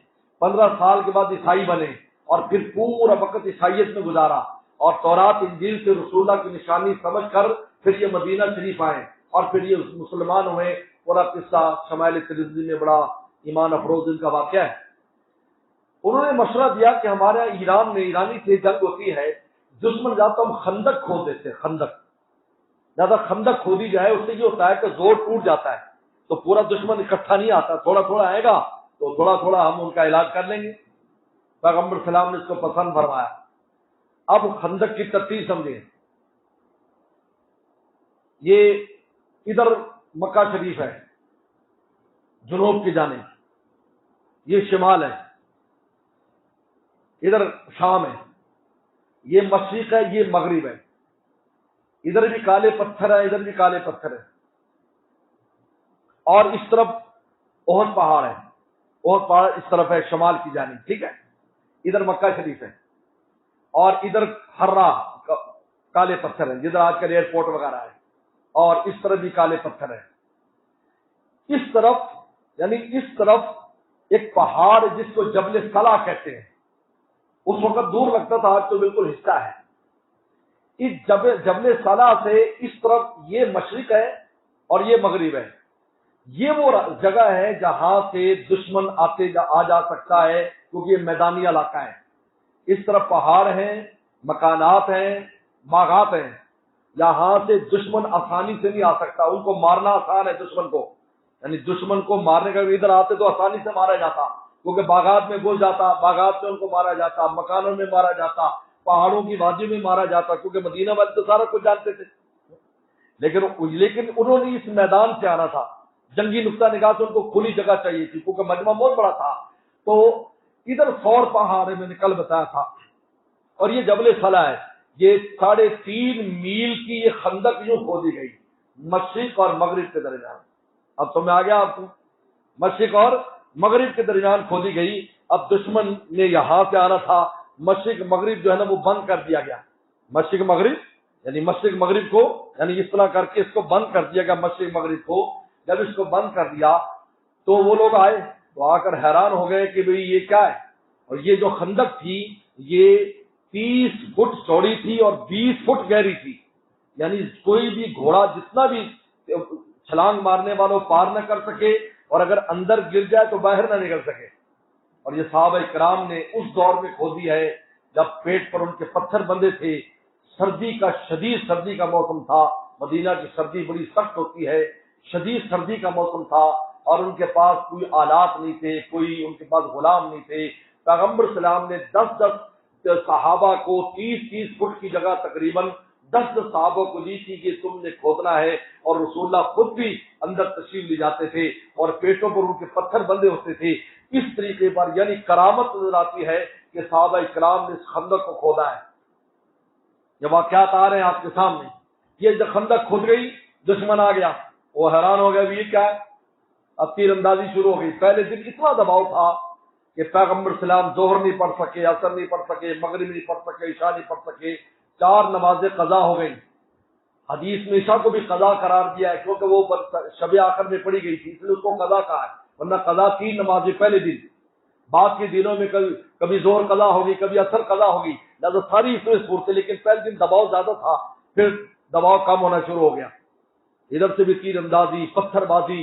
15 سال کے بعد عیسائی بنے، اور پھر پورا وقت عیسائیت میں گزارا، اور تورات انجیل سے رسول اللہ کی نشانی سمجھ کر پھر یہ مدینہ شریف آئے اور پھر یہ مسلمان ہوئے۔ پورا قصہ شمائل ترمذی میں بڑا ایمان افروز ان کا واقعہ ہے۔ انہوں نے مشورہ دیا کہ ہمارے ایران میں، ایرانی سے جنگ ہوتی ہے، دشمن جاتا ہم خندق کھود دیتے ہیں، خندق، زیادہ خندق کھودی جائے، اس سے یہ ہوتا ہے کہ زور ٹوٹ جاتا ہے، تو پورا دشمن اکٹھا نہیں آتا، تھوڑا تھوڑا آئے گا تو تھوڑا تھوڑا ہم ان کا علاج کر لیں گے۔ پیغمبر سلام نے اس کو پسند فرمایا۔ اب خندق کی ترتیب سمجھیں، یہ ادھر مکہ شریف ہے جنوب کی جانب، یہ شمال ہے، ادھر شام ہے، یہ مشرق ہے، یہ مغرب ہے، ادھر بھی کالے پتھر ہے، ادھر بھی کالے پتھر ہے، اور اس طرف احد پہاڑ ہے۔ اور پار اس طرف ہے شمال کی جانب، ٹھیک ہے، ادھر مکہ شریف ہے اور ادھر ہررا کالے پتھر ہیں جدھر آج کل ایئرپورٹ وغیرہ ہے، اور اس طرف بھی کالے پتھر ہیں۔ اس طرف یعنی اس طرف ایک پہاڑ جس کو جبل صلا کہتے ہیں، اس وقت دور لگتا تھا، آج تو بالکل حصہ ہے۔ اس جبل صلا سے اس طرف یہ مشرق ہے اور یہ مغرب ہے۔ یہ وہ جگہ ہے جہاں سے دشمن آ جا سکتا ہے، کیونکہ یہ میدانی علاقہ ہے۔ اس طرف پہاڑ ہیں، مکانات ہیں، باغات ہیں، یہاں سے دشمن آسانی سے نہیں آ سکتا۔ ان کو مارنا آسان ہے دشمن کو، یعنی دشمن کو مارنے کا ادھر آتے تو آسانی سے مارا جاتا، کیونکہ باغات میں گھس جاتا، باغات میں ان کو مارا جاتا، مکانوں میں مارا جاتا، پہاڑوں کی وادی میں مارا جاتا، کیونکہ مدینہ والے تو سارا کچھ جانتے تھے۔ لیکن انہوں نے اس میدان سے آنا تھا، جنگی نقطہ نگاہ سے ان کو کھلی جگہ چاہیے تھی، کیونکہ مجمع بہت بڑا تھا۔ تو ادھر سور پہاڑ ہے، میں نے کل بتایا تھا، اور یہ جبل صلا ہے۔ یہ 3.5 میل کی یہ خندق یوں کھودی گئی مشرق اور مغرب کے درمیان۔ اب تمہیں آ گیا، آپ کو مشرق اور مغرب کے درمیان کھودی گئی۔ اب دشمن نے یہاں سے آنا تھا، مشرق مغرب جو ہے نا وہ بند کر دیا گیا۔ مشرق مغرب یعنی مشرق مغرب کو یعنی اس طرح کر کے اس کو بند کر دیا گیا مشرق مغرب کو۔ جب اس کو بند کر دیا تو وہ لوگ آئے تو آ کر حیران ہو گئے کہ بھئی یہ کیا ہے، اور یہ جو خندق تھی یہ 30 فٹ چوڑی تھی اور 20 فٹ گہری تھی، یعنی کوئی بھی گھوڑا جتنا بھی چھلانگ مارنے والوں پار نہ کر سکے، اور اگر اندر گر جائے تو باہر نہ نکل سکے۔ اور یہ صحابہ کرام نے اس دور میں کھودی ہے جب پیٹ پر ان کے پتھر بندھے تھے، سردی کا شدید سردی کا موسم تھا، مدینہ کی سردی بڑی سخت ہوتی ہے، شدید سردی کا موسم تھا، اور ان کے پاس کوئی آلات نہیں تھے، کوئی ان کے پاس غلام نہیں تھے۔ پیغمبر سلام نے 10 صحابہ کو 30 فٹ کی جگہ تقریباً 10 صحابوں کو دی تھی کہ تم نے کھودنا ہے، اور رسول اللہ خود بھی اندر تشریف لے جاتے تھے اور پیٹوں پر ان کے پتھر بندھے ہوتے تھے۔ اس طریقے پر یعنی کرامت نظر آتی ہے کہ صحابہ کرام نے اس خندق کو کھودا ہے۔ یہ واقعات آ رہے ہیں آپ کے سامنے۔ یہ جو خندق کھود گئی، دشمن آ گیا، وہ حیران ہو گیا یہ کیا ہے۔ اب تیر اندازی شروع ہو گئی۔ پہلے دن اتنا دباؤ تھا کہ پیغمبر سلام ظہر نہیں پڑھ سکے، عصر نہیں پڑھ سکے، مغرب نہیں پڑھ سکے، عشاء نہیں پڑھ سکے، 4 نمازیں قضا ہو گئی۔ حدیث میں عشاء کو بھی قضا قرار دیا ہے، کیونکہ وہ شب آخر میں پڑھی گئی تھی، اس لیے اس کو قضا کہا ہے، ورنہ قضا 3 نمازیں پہلے دن، بعد کے دنوں میں کبھی ظہر قضا ہوگی، کبھی عصر قضا ہوگی، لہٰذا ساری اس میں صورتیں، لیکن پہلے دن دباؤ زیادہ تھا، پھر دباؤ کم ہونا شروع ہو گیا۔ ادھر سے بھی تیر اندازی، پتھر بازی،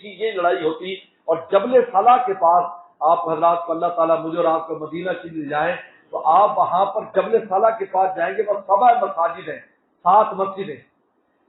یہ لڑائی ہوتی۔ اور جبل صلا کے پاس آپ حضرات کو اللہ تعالیٰ مجھے اور آپ کو مدینہ سے لے جائیں تو آپ وہاں پر جبل صلا کے پاس جائیں گے، بس 7 مساجد ہیں، 7 مسجدیں۔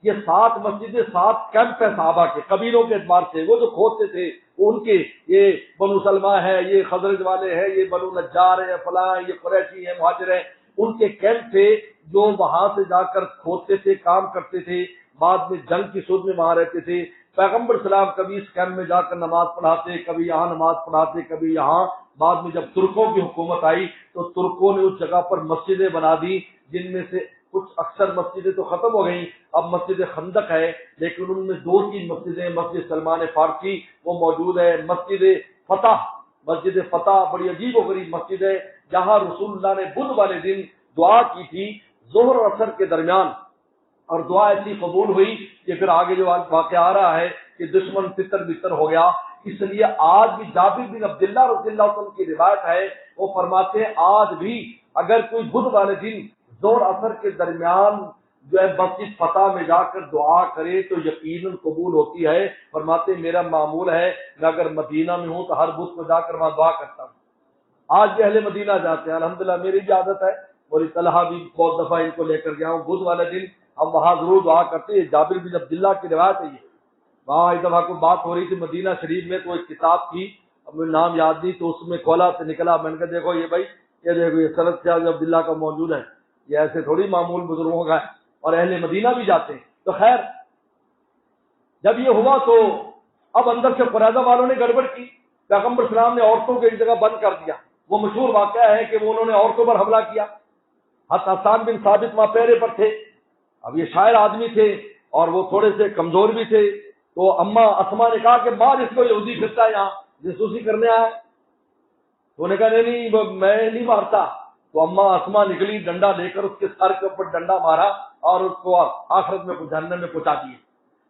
یہ 7 مسجدیں 7 کیمپ ہیں صحابہ کے، قبیلوں کے اعتبار سے۔ وہ جو کھودتے تھے وہ ان کے، یہ بنو سلمہ ہے، یہ خزرج والے ہیں، یہ بنو نجار ہے، فلاں، یہ قریشی ہے، مہاجر ہیں، ان کے کیمپ تھے جو وہاں سے جا کر کھودتے تھے، کام کرتے تھے، بعد میں جنگ کی صورت میں وہاں رہتے تھے۔ پیغمبر سلام کبھی اس کیمپ میں جا کر نماز پڑھاتے، کبھی یہاں نماز پڑھاتے، کبھی یہاں۔ بعد میں جب ترکوں کی حکومت آئی تو ترکوں نے اس جگہ پر مسجدیں بنا دی، جن میں سے کچھ اکثر مسجدیں تو ختم ہو گئیں، اب مسجد خندق ہے، لیکن ان میں 2-3 مسجدیں، مسجد سلمان فارسی وہ موجود ہے، مسجد فتح بڑی عجیب و غریب مسجد ہے، جہاں رسول اللہ نے بدھ والے دن دعا کی تھی ظہر اور عصر کے درمیان، اور دعا ایسی قبول ہوئی کہ پھر آگے جو واقعہ آ رہا ہے کہ دشمن تتر بتر ہو گیا۔ اس لیے آج بھی جابر بن عبداللہ رضی اللہ عنہ کی روایت ہے، وہ فرماتے ہیں آج بھی اگر کوئی بدھ والے دن ظہر عصر کے درمیان جو ہے مسجد فتح میں جا کر دعا کرے تو یقیناً قبول ہوتی ہے۔ فرماتے ہیں میرا معمول ہے میں اگر مدینہ میں ہوں تو ہر بدھ کو جا کر وہاں دعا کرتا ہوں۔ آج بھی اہل مدینہ جاتے ہیں، الحمدللہ میری بھی عادت ہے، اور طلحہ بھی بہت دفعہ ان کو لے کر گیا ہوں، بدھ والے دن ہم وہاں ضرور دعا کرتے ہیں۔ جابر بن عبداللہ کی روایت ہے یہ۔ وہاں ایک دفعہ کوئی بات ہو رہی تھی مدینہ شریف میں، تو ایک کتاب کی، اب مجھے نام یاد نہیں، تو اس میں کھولا تو نکلا، میں نے کہا دیکھو یہ بھائی، یہ دیکھو یہ سرد سیاض عبداللہ کا موجود ہے، یہ ایسے تھوڑی معمول بزرگوں کا ہے، اور اہل مدینہ بھی جاتے ہیں۔ تو خیر جب یہ ہوا تو اب اندر سے قریظہ والوں نے گڑبڑ کی، پیغمبر اسلام نے عورتوں کو ایک جگہ بند کر دیا۔ وہ مشہور واقعہ ہے کہ وہ انہوں نے عورتوں پر حملہ کیا، حسان بن ثابت وہاں پہرے پر تھے۔ اب یہ شاعر آدمی تھے اور وہ تھوڑے سے کمزور بھی تھے، تو اماں اسما نے کہا کہ مار اس کو، یہودی پھرتا ہے یہاں، جاسوسی کرنے آیا ہے؟ تو انہوں نے کہا نہیں میں نہیں مارتا. تو اما اسما نکلی, ڈنڈا لے کر اس کے سر کے اوپر ڈنڈا مارا اور اس کو آخرت میں جہنم میں پہنچا دیے.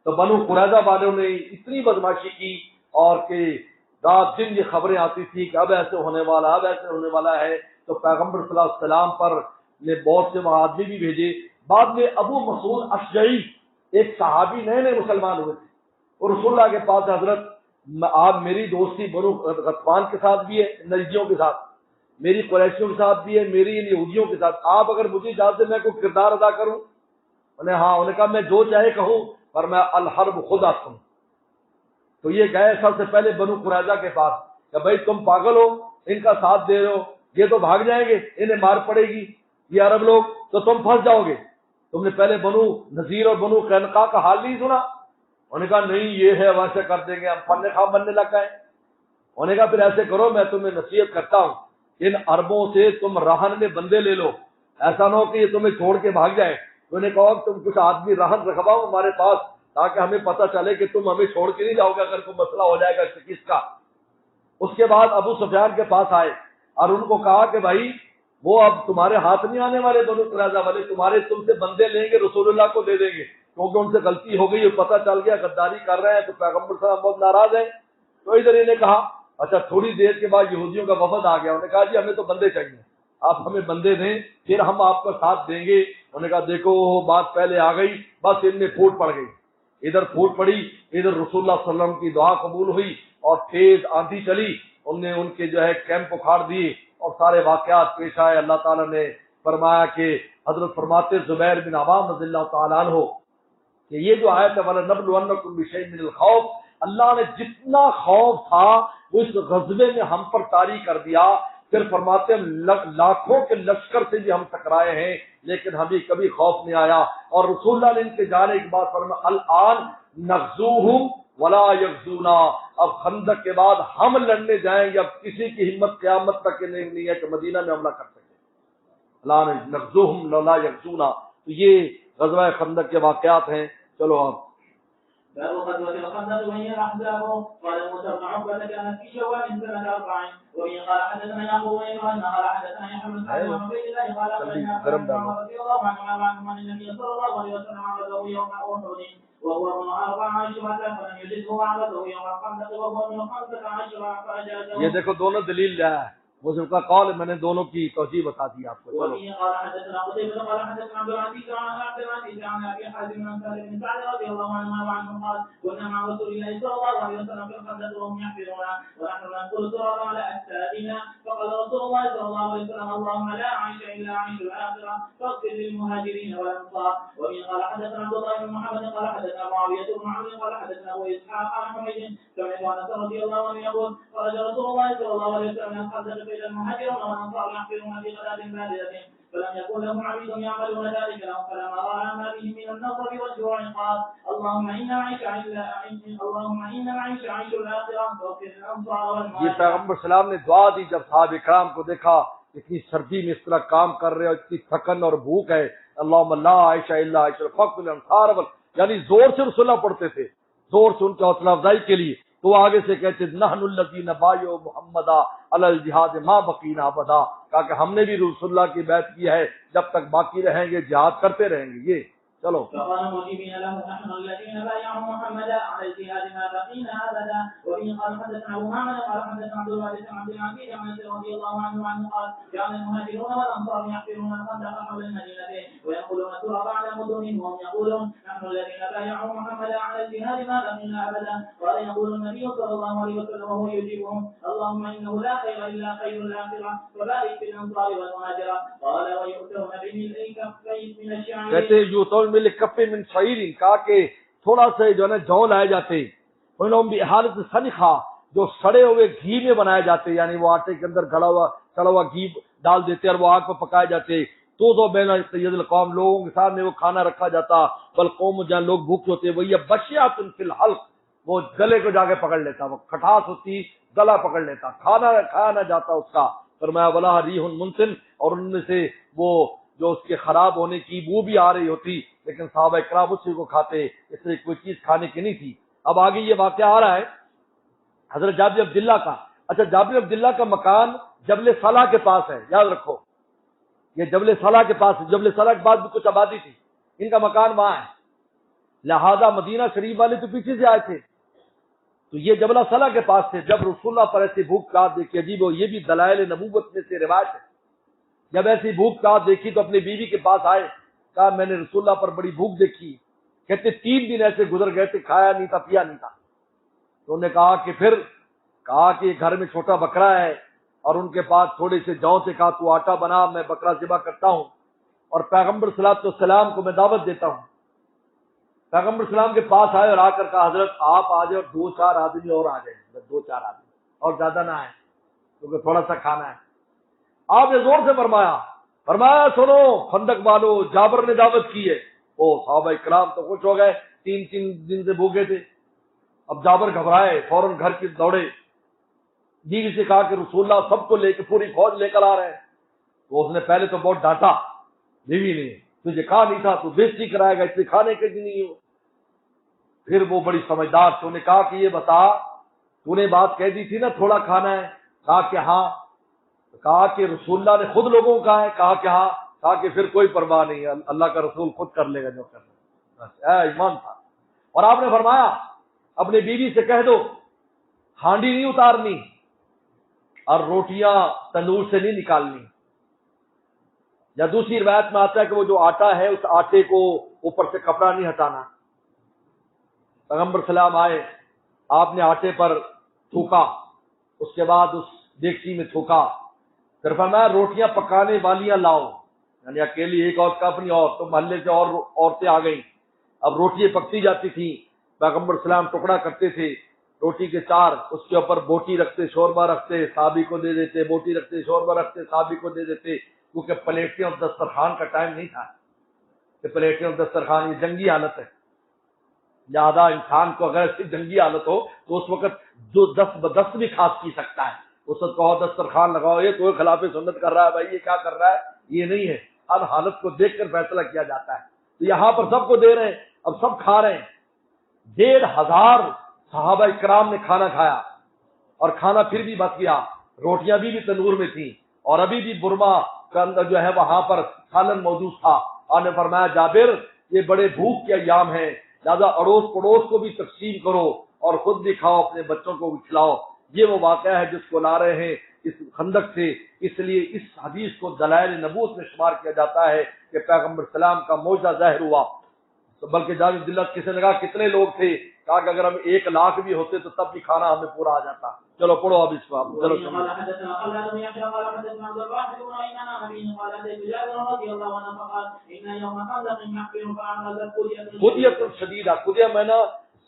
تو بنو قریظہ والوں نے اتنی بدماشی کی اور کہ رات دن یہ خبریں آتی تھی کہ اب ایسے ہونے والا, اب ایسے ہونے والا ہے. تو پیغمبر صلی اللہ علیہ وسلم پر نے بہت سے آدمی بھی بھیجے. بعد میں ابو مسعود اشجعی ایک صحابی نئے نئے مسلمان ہوئے تھے اور رسول اللہ کے پاس حضرت آپ میری دوستی بنو غطفان کے ساتھ بھی ہے, نجدیوں کے ساتھ, میری قریشیوں کے ساتھ بھی ہے, میری ان یہودیوں کے ساتھ, آپ اگر مجھے اجازت دیں میں کوئی کردار ادا کروں؟ انہیں ہاں. انہوں نے کہا میں جو چاہے کہوں پر میں الحرب خود آتا ہوں. تو یہ گئے سب سے پہلے بنو قریظہ کے پاس کہ بھائی تم پاگل ہو, ان کا ساتھ دے رہے ہو, یہ تو بھاگ جائیں گے, انہیں مار پڑے گی یہ عرب لوگ, تو تم پھنس جاؤ گے. تم نے پہلے بنو نذیر اور بنو قینقاع کا حال نہیں سنا؟ انہوں نے کہا نہیں یہ ہے ویسے کر دیں گے, ہم فن خواہ بننے لگ گئے. انہوں نے کہا پھر ایسے کرو, میں تمہیں نصیحت کرتا ہوں ان عربوں سے تم رہن میں بندے لے لو, ایسا نہ ہو کہ یہ تمہیں چھوڑ کے بھاگ جائے. انہوں نے کہا تم کچھ آدمی رہن رکھواؤ ہمارے پاس تاکہ ہمیں پتہ چلے کہ تم ہمیں چھوڑ کے نہیں جاؤ گے اگر کوئی مسئلہ ہو جائے گا کس کا. اس کے بعد ابو سفیان کے پاس آئے اور ان کو کہا کہ بھائی وہ اب تمہارے ہاتھ نہیں آنے والے بنو قریظہ والے, تم سے بندے لیں گے, رسول اللہ کو دے دیں گے, کیونکہ ان سے غلطی ہو گئی, پتہ چل گیا غداری کر رہے ہیں تو پیغمبر صلی اللہ علیہ وسلم بہت ناراض ہیں. تو ادھر انہیں کہا اچھا. تھوڑی دیر کے بعد یہودیوں کا وفد آ گیا. انہوں نے کہا جی ہمیں تو بندے چاہیے, آپ ہمیں بندے دیں پھر ہم آپ کا ساتھ دیں گے. انہوں نے کہا دیکھو بات پہلے آ گئی, بس ان میں پھوٹ پڑ گئی, ادھر پھوٹ پڑی, ادھر رسول اللہ صلی اللہ علیہ وسلم کی دعا قبول ہوئی اور تیز آندھی چلی, ان نے ان کے جو ہے کیمپ اکھاڑ دیے اور سارے واقعات پیش آئے. اللہ تعالیٰ نے فرمایا کہ حضرت فرماتے زبیر بن عوام رضی اللہ تعالیٰ عنہ کہ یہ جو آیت ہے وَلَنَبْلُوَنَّكُمْ بِشَيْءٍ مِّنَ الْخَوْفِ, اللہ نے جتنا خوف تھا وہ اس غزوے میں ہم پر طاری کر دیا. پھر فرماتے ہیں لاکھوں کے لشکر سے بھی ہم ٹکرائے ہیں لیکن ہمیں کبھی خوف نہیں آیا. اور رسول اللہ نے ان کے جانے کے بعد فرمایا الآن نغزوہم ولا یغزونا, اب خندق کے بعد ہم لڑنے جائیں گے, اب کسی کی ہمت قیامت تک نہیں ہے کہ مدینہ میں حملہ کر سکے. الآن نغزوہم ولا یغزونا. تو یہ غزوہ خندق کے واقعات ہیں. چلو آپ باب غزوة الخندق وهي الأحزاب. قال موسى بن عقبة كانت في شوال سنة 40 وبه قال حدثنا يعقوب بن إبراهيم قال حدثنا يحيى بن سعيد عن عبيد الله قال أخبرنا عمر رضي الله عنه أن النبي صلى الله عليه وسلم عبده يوم أحد وهو ابن 14 فلم يجده عبده يوم الخندق وهو ابن 15 فأجازه. یہ دیکھو دونوں دلیل لیا ہے مسلم کا قول, میں نے دونوں کی توجیہ بتا دی آپ کو. وفيه قال حدثنا قتيبة قال حدثنا عبد العزيز عن أبي حازم عن سالم بن سعد رضي الله عنه وعنه قال كنا مع رسول الله صلى الله عليه وسلم في الخندق وهم يحفرون ونحن ننقل التراب على أجسادنا فقال رسول الله صلى الله عليه وسلم اللهم لا عيش إلا عيش الآخرة فاغفر للمهاجرين والأنصار. وفيه قال حدثنا عبد الله بن محمد قال حدثنا معاوية بن عمرو قال حدثنا أبو إسحاق عن حميد سمعت أنس رضي الله عنه يقول خرج رسول الله صلى الله عليه وسلم من الخندق إلى المهاجرون والأنصار يحفرون في غداة باردة فلم يكن لهم عبيد يعملون ذلك لهم فلما رأى ما بهم من النصب والجوع قال اللهم إن نعيش عيش الآخرة واغفر للأنصار والمهاجرين. یہ پیغمبر السلام نے دعا دی جب صحابہ کرام کو دیکھا اتنی سردی میں اس طرح کام کر رہے اور اتنی تھکن اور بھوک ہے. اللہم لا عیش الا عیش الفقر الانصار, یعنی زور سے رسول اللہ پڑھتے تھے, زور سے ان کی حوصلہ افزائی کے لیے. تو آگے سے کہتے نحن الذین بایعوا محمدا علی الجہاد ما بقینا ابدا, کہا کہ ہم نے بھی رسول اللہ کی بیعت کی ہے, جب تک باقی رہیں گے جہاد کرتے رہیں گے. یہ چلو فقال مجيبين له نحن الذين بايعوا محمدا على الجهاد ما بقينا ابدا. وبه قال حدثنا ابو معمر قال حدثنا عبد الوارث عن عبد العزيز عن انس رضي الله عنه قال كان المهاجرون والانصار يحفرون الخندق حول المدينه وينقلون التراب على مدنهم وهم يقولون نحن الذين بايعوا محمدا على الجهاد ما بقينا ابدا. قال يقول النبي صلى الله عليه وسلم وهو يجيبهم اللهم انه لا خير الا خير الاخره فبارك في الانصار والمهاجره. قال ويؤتون بملء كفين من الشعير کہتے یوتون مل کفے من شعیر, کہا کہ تھوڑا سا جو ہے نا جوں لائے جاتے, انہوں بھی حالت سنخا جو سڑے ہوئے گھی میں بنائے جاتے, یعنی وہ آٹے کے اندر سڑا ہوا گھی ڈال دیتے اور وہ آگ پر پکائے جاتے. تو بین سید القوم, لوگوں کے سامنے وہ کھانا رکھا جاتا. بل قوم جہاں لوگ بھوکے ہوتے وہ یہ بشیات فی الحلق, وہ گلے کو جا کے پکڑ لیتا, وہ کھٹاس ہوتی گلا پکڑ لیتا, کھایا نہ جاتا اس کا. فرمایا ولا ریح منتن, اور ان میں سے وہ جو اس کے خراب ہونے کی بو بھی آ رہی ہوتی, لیکن صحابہ اکرام اسی کو کھاتے, اس سے کوئی چیز کھانے کی نہیں تھی. اب آگے یہ واقعہ آ رہا ہے حضرت جابر عبداللہ کا. اچھا جابر عبداللہ کا مکان جبل صلاح کے پاس ہے، یاد رکھو یہ جبل صلاح کے پاس ہے. جبل صلاح کے بعد بھی کچھ آبادی تھی، ان کا مکان وہاں ہے. لہذا مدینہ شریف والے تو پیچھے سے آئے تھے، تو یہ جبل صلاح کے پاس تھے. جب رسول اللہ پر ایسی بھوک پیاس دیکھی، عجیب ہو، یہ بھی دلائل نبوت میں سے روایت ہے، جب ایسی بھوک پیاس دیکھی تو اپنی بیوی کے پاس آئے، کہا میں نے رسول اللہ پر بڑی بھوک دیکھی. کہتے 3 دن ایسے گزر گئے تھے، کھایا نہیں تھا پیا نہیں تھا. تو انہوں نے کہا کہ پھر کہا کہ گھر میں چھوٹا بکرا ہے اور ان کے پاس تھوڑے سے جوں سے، کہا تو آٹا بنا، میں بکرا ذبح کرتا ہوں اور پیغمبر صلی اللہ علیہ وسلم کو میں دعوت دیتا ہوں. پیغمبر السلام کے پاس آئے اور آ کر کہا حضرت آپ آ جائے اور 2-4 آدمی اور آ جائیں، 2-4 آدمی اور زیادہ نہ آئے کیونکہ تھوڑا سا کھانا ہے. آپ نے زور سے فرمایا سنو خندق والو، جابر نے دعوت کی ہے. او صحابہ کرام تو خوش ہو گئے، 3 دن سے بھوکے تھے. اب جابر گھبرائے، فوراً گھر کی دوڑے، بیوی سے کہا کہ رسول اللہ سب کو لے کے پوری فوج لے کر آ رہے ہیں. تو اس نے پہلے تو بہت ڈانٹا بیوی نے، تجھے کہا نہیں تھا، تو بےزتی کرائے گا، اس لیے کھانے کے دن نہیں ہو. پھر وہ بڑی سمجھدار تھی، انہیں کہا کہ یہ بتا تو نے بات کہہ دی تھی نا تھوڑا کھانا ہے؟ کہا کہ ہاں. کہا کہ رسول اللہ نے خود لوگوں کو کہا ہے؟ کہا کہ ہاں. کہا کہ پھر کوئی پرواہ نہیں، اللہ کا رسول خود کر لے گا جو کرنا ہے. ایمان تھا. اور آپ نے فرمایا اپنی بیوی سے کہہ دو ہانڈی نہیں اتارنی اور روٹیاں تندور سے نہیں نکالنی. یا دوسری روایت میں آتا ہے کہ وہ جو آٹا ہے اس آٹے کو اوپر سے کپڑا نہیں ہٹانا. پیغمبر سلام آئے، آپ نے آٹے پر تھوکا، اس کے بعد اس دیگچی میں تھوکا، پھر فرمایا روٹیاں پکانے والیاں لاؤ. یعنی اکیلی ایک عورت کا اپنی اور، تو محلے سے اور عورتیں آ گئیں. اب روٹیاں پکتی جاتی تھیں، پیغمبر سلام ٹکڑا کرتے تھے روٹی کے 4، اس کے اوپر بوٹی رکھتے، شوربہ رکھتے، صحابی کو دے دیتے، بوٹی رکھتے، شوربہ رکھتے، صحابی کو دے دیتے. کیونکہ پلیٹیں اور دسترخوان کا ٹائم نہیں تھا کہ پلیٹیں اور دسترخوان، یہ جنگی حالت ہے. لہٰذا انسان کو اگر ایسی جنگی حالت ہو تو اس وقت جو 10 بھی کھا پی سکتا ہے. اس وقت کہو دسترخوان لگاؤ، یہ کوئی خلاف سنت کر رہا ہے بھائی، یہ کیا کر رہا ہے، یہ نہیں ہے. ہر حالت کو دیکھ کر فیصلہ کیا جاتا ہے. تو یہاں پر سب کو دے رہے ہیں، اب سب کھا رہے ہیں. 1,500 صحابہ اکرام نے کھانا کھایا اور کھانا پھر بھی بچ گیا. روٹیاں بھی تندور میں تھیں اور ابھی بھی برما کا اندر جو ہے وہاں پر سالن موجود تھا. آپ نے فرمایا جابر یہ بڑے بھوک کے ایام ہیں، لہذا اڑوس پڑوس کو بھی تقسیم کرو اور خود بھی کھاؤ، اپنے بچوں کو بھی کھلاؤ. یہ وہ واقعہ ہے جس کو لا رہے ہیں اس خندق سے. اس لیے اس حدیث کو دلائل نبوت میں شمار کیا جاتا ہے کہ پیغمبر سلام کا معجزہ ظاہر ہوا. بلکہ جابر بن عبداللہ کسی نے کہا کتنے لوگ تھے؟ کہا کہ اگر ہم 1 لاکھ بھی ہوتے تو تب بھی کھانا ہمیں پورا آ جاتا. چلو پڑھو اب اس کو. چلو خودیت شدیدہ، خودیہ میں نا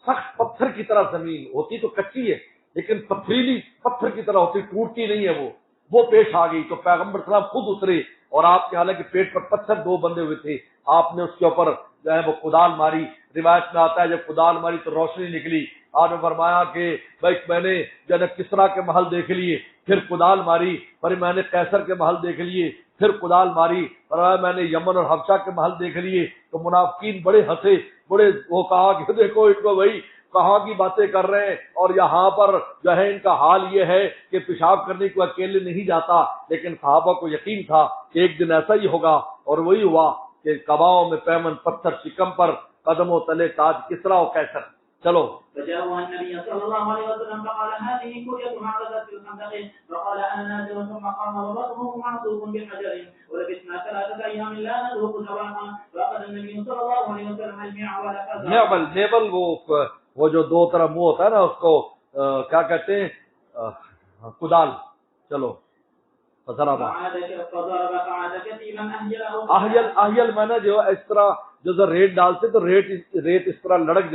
سخت پتھر کی طرح زمین ہوتی، تو کچی ہے لیکن پتھریلی پتھر کی طرح ہوتی، ٹوٹتی نہیں ہے. وہ پیش آ گئی تو پیغمبر صلی اللہ علیہ وسلم خود اترے اور آپ کے حالانکہ پیٹ پر پتھر 2 بندے ہوئے تھے، آپ نے اس کے اوپر جو ہے وہ کدال ماری. روایت میں آتا ہے جب کدال ماری تو روشنی نکلی. آپ نے فرمایا کہ بھائی میں نے جو ہے کسرا کے محل دیکھ لیے، پھر کدال ماری، پھر میں نے قیصر کے محل دیکھ لیے، پھر کدال ماری، فرمایا میں نے یمن اور حبشہ کے محل دیکھ لیے. تو منافقین بڑے ہنسے، بڑے وہ کہا کہ دیکھو ان کو بھائی کہاں کی باتیں کر رہے ہیں، اور یہاں پر جو ہے ان کا حال یہ ہے کہ پیشاب کرنے کو اکیلے نہیں جاتا. لیکن صحابہ کو یقین تھا کہ ایک دن ایسا ہی ہوگا، اور وہی ہوا کہ قباؤں میں پیمن پتھر، شکم پر قدموں تلے تاج کسرا و قیصر. چلو فجاءوا النبي صلى الله عليه وسلم فقال هذه كرية معرضت في الخندق فقال انا نازل ثم قام وبطنه معصوب بحجر ولبثنا 3 ايام لا نذوق سواها فاخذ النبي صلى الله عليه وسلم المعول فزار نیبل وہ جو 2 طرف منہ ہوتا ہے نا اس کو کیا کہتے ہیں، کدال. چلو احیل میں نے جو اس طرح جو ریت ڈالتے تو ریت اس طرح لڑک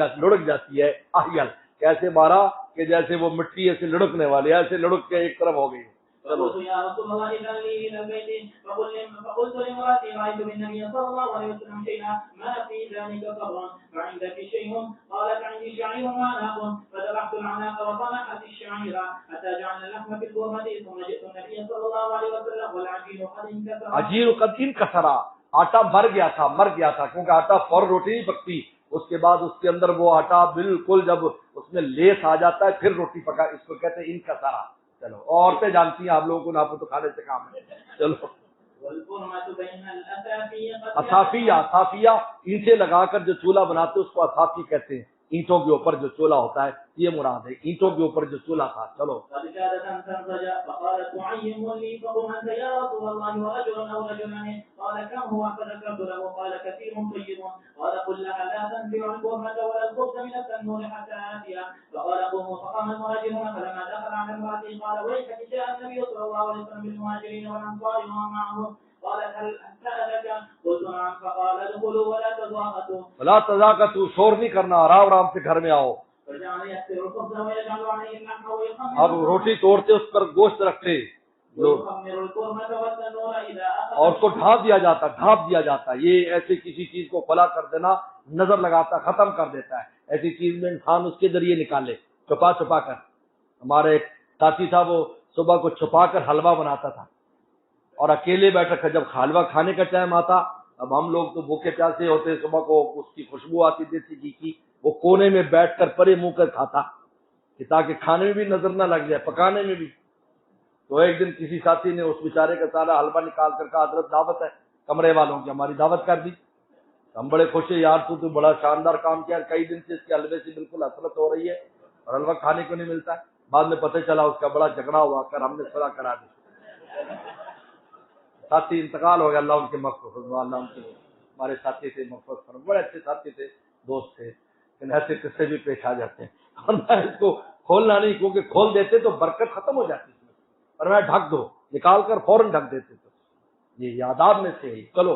جاتی ہے. احیل کیسے مارا کہ جیسے وہ مٹی ایسے لڑکنے والی، ایسے لڑک کے ایک طرف ہو گئی. فقلت يا رسول الله اذن لي الى البيت فقلت لامراتي رايت بالنبي صلى الله عليه وسلم شيئا ما في ذلك صبر فعندك شيء؟ قالت عندي شعير وعناق فذبحت العناق وطنحت الشعير حتى جعلنا اللحم في البرمة ثم جئت النبي صلى الله عليه وسلم والعجين قد انكسر. عجین قد انكسر، آٹا مر گیا تھا کیونکہ آٹا فور روٹی نہیں پکتی، اس کے بعد اس کے اندر وہ آٹا بالکل جب اس میں لیس آ جاتا ہے پھر روٹی پکا، اس کو کہتے ہیں ان کا سارا. چلو عورتیں جانتی ہیں، آپ لوگوں کو نہ تو کھانے سے کام ہے. چلو اثافیہ اینٹیں لگا کر جو چولہا بناتے اس کو اثافی کہتے ہیں. اینٹوں کے اوپر جو چولہا ہوتا ہے یہ مراد ہے، اینٹوں کے اوپر جو چولہا تھا. چلو بلا تذاقتوا، شور نہیں کرنا، آرام آرام سے گھر میں آؤ. اب روٹی توڑتے اس پر گوشت رکھتے اور اس کو ڈھانپ دیا جاتا. یہ ایسے کسی چیز کو کھلا کر دینا، نظر لگاتا ختم کر دیتا ہے. ایسی چیز میں انسان اس کے ذریعے نکالے چھپا کر. ہمارے ایک ساتھی تھا، وہ صبح کو چھپا کر حلوہ بناتا تھا اور اکیلے بیٹھ کر جب حلوہ کھانے کا ٹائم آتا، اب ہم لوگ تو بھوکے پیاسے ہوتے، صبح کو اس کی خوشبو آتی دیسی گھی کی، وہ کونے میں بیٹھ کر پرے منہ کر کھاتا کہ تاکہ کھانے میں بھی نظر نہ لگ جائے، پکانے میں بھی. تو ایک دن کسی ساتھی نے اس بیچارے کا سارا حلوہ نکال کر کہا حضرت دعوت ہے کمرے والوں کی، ہماری دعوت کر دی. ہم بڑے خوش ہیں، یار تو بڑا شاندار کام کیا، کئی دن سے اس کے حلوے سے بالکل حسرت ہو رہی ہے اور حلوہ کھانے کو نہیں ملتا ہے. بعد میں پتہ چلا اس کا بڑا جھگڑا ہوا کر ہم نے صلاح کرا دی. ساتھی انتقال ہو گیا، اللہ ان کے مغفرت فرمائے. اللہ ان کے ہمارے ساتھی تھے، مغفرت فرمائے، بڑے اچھے ساتھی تھے، دوست تھے، لیکن ایسے قصے بھی پیش آ جاتے ہیں. اور میں اس کو کھولنا نہیں، کیونکہ کھول دیتے تو برکت ختم ہو جاتی ہے. اور میں ڈھک دو، نکال کر فوراً ڈھک دیتے. تو یہ آداب میں سے. چلو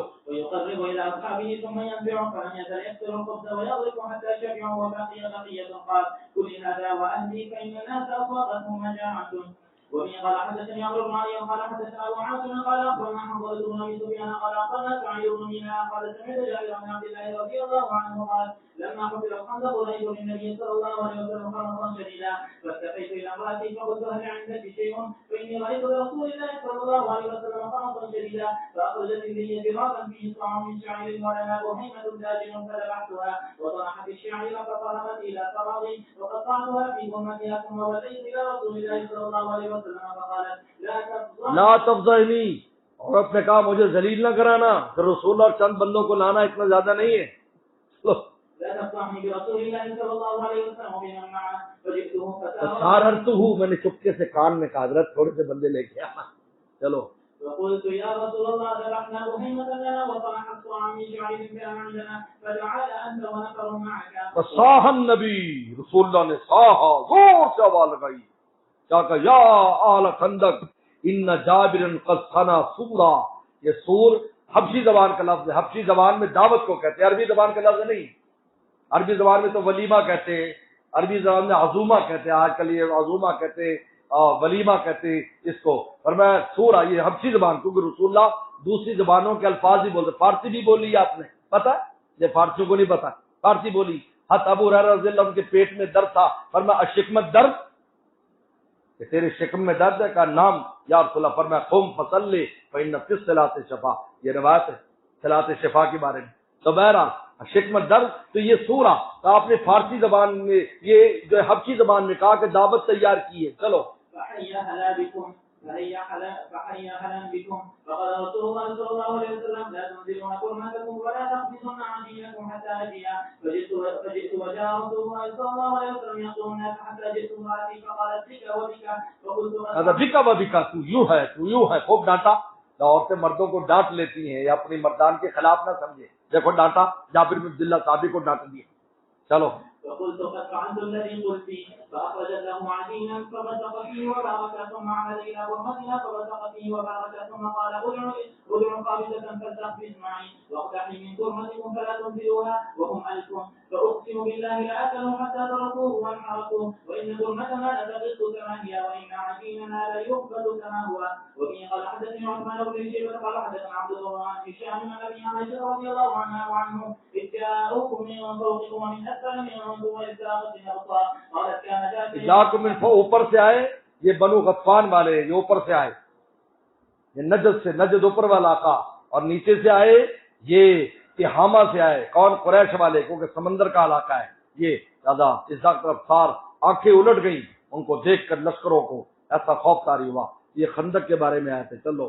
وفي قال حدثني عمرو بن علي قال حدثنا ابو عاصم قال اخبرنا حنظله بن ابي سفيان قال اخبرنا سعيد بن مينا قال سمعت جابر بن عبد الله رضي الله عنه قال لما حفر الخندق رايت للنبي صلى الله عليه وسلم خرقا شديدا فاستفيت الى امراتي فقلت هل عندك شيء فاني رايت لرسول الله صلى الله عليه وسلم خرقا شديدا فاخرجت الي جرادا فيه طعام من شعير ولنا بهيمه داجن فذبحتها وطرحت الشعير فقربت الى فراغي وقطعتها في امتها ثم وليت الى رسول الله صلى الله عليه وسلم فقالت لا تفضحنی. عورت نے کہا مجھے ذلیل نہ کرانا، پھر رسول اور چند بندوں کو لانا اتنا زیادہ نہیں ہے. فساررته، میں نے چپکے سے کان میں کہا حضرت تھوڑے سے بندے لے کے آنا. چلو فقلت يا رسول الله ذبحنا بهيمة لنا وطرح الطعام من شعير عندنا فتعال أنت ونفر معك. فصاح النبی، رسول اللہ نے صاحا زور سے آواز لگائی، کیا کہا یا آل خندق ان جابر قد صنع سورا. یہ سور حبشی زبان کا لفظ ہے. حبشی زبان میں دعوت کو کہتے ہیں، عربی زبان کا لفظ نہیں. عربی زبان میں تو ولیمہ کہتے ہیں، عربی زبان میں عزومہ کہتے ہیں. آج کل یہ عزومہ کہتے ہیں، ولیمہ کہتے ہیں اس کو. اور میں سورا، یہ حبشی زبان، کیونکہ رسول اللہ دوسری زبانوں کے الفاظ بھی بولتے. فارسی بھی بولی آپ نے، پتہ یہ فارسیوں کو نہیں پتا، فارسی بولی. حضرت ابو ہریرہ رضی اللہ عنہ کے پیٹ میں درد تھا، فرمایا الشکمت درد، کہ تیرے شکم میں درد ہے؟ کا نام یا رسول اللہ. فرمایا قم فصلی فإن فی الصلاۃ شفا. یہ روایت ہے صلاۃ شفا کے بارے میں. تو بہرحال شکمت درد، تو یہ سورہ تو آپ نے فارسی زبان میں، یہ جو حبشی زبان میں کہا کہ دعوت تیار کی ہے. چلو فحي حلا بكم فقال رسول الله صلى الله عليه وسلم لا تنزلون قرمتكم ولا تخبزون عجينكم حتى أجيا. فجئت وجاء رسول الله صلى الله عليه وسلم يقول الناس حتى جئت امرأتي فقالت بك وبك فقلت بك وبك، تو یوں ہے. خوب ڈانٹا. عورتیں مردوں کو ڈانٹ لیتی ہیں یا اپنی مردان کے خلاف نہ سمجھے. دیکھو ڈانٹا، جابر بن عبداللہ صحابی کو ڈانٹ دیا. چلو فقلت قد فعلت الذي قلت فأخرجت له عجينا فبصق فيه وبارك ثم عمل إلى برمتها فبصق فيه وبارك ثم قال ادعوا قابلة فلتخبز معي واقتحي من برمتكم فلا تنزلوها وهم ألف فأقسم بالله لأكلوا حتى تركوه وانحرقوه وإن برمتنا لتغط كما هي وإن عجيننا ليقبض كما هو. وفي قال حدثني عثمان بن شيبة قال حدثنا عبد الله عن هشام عن أبي عائشة رضي الله عنها وعنه إذ جاءوكم من فوقكم ومن أسفل منكم وإذ زاغت الأبصار قالت كان ذلك من اوپر سے آئے، یہ بنو غطفان والے، یہ اوپر سے آئے، یہ نجد سے، نجد اوپر والا علاقہ، اور نیچے سے آئے یہ تہامہ سے آئے، کون؟ قریش والے، کیونکہ سمندر کا علاقہ ہے یہ، زیادہ اس طرف سار آنکھیں الٹ گئی ان کو دیکھ کر، لشکروں کو ایسا خوف طاری ہوا۔ یہ خندق کے بارے میں آئے تھے۔ چلو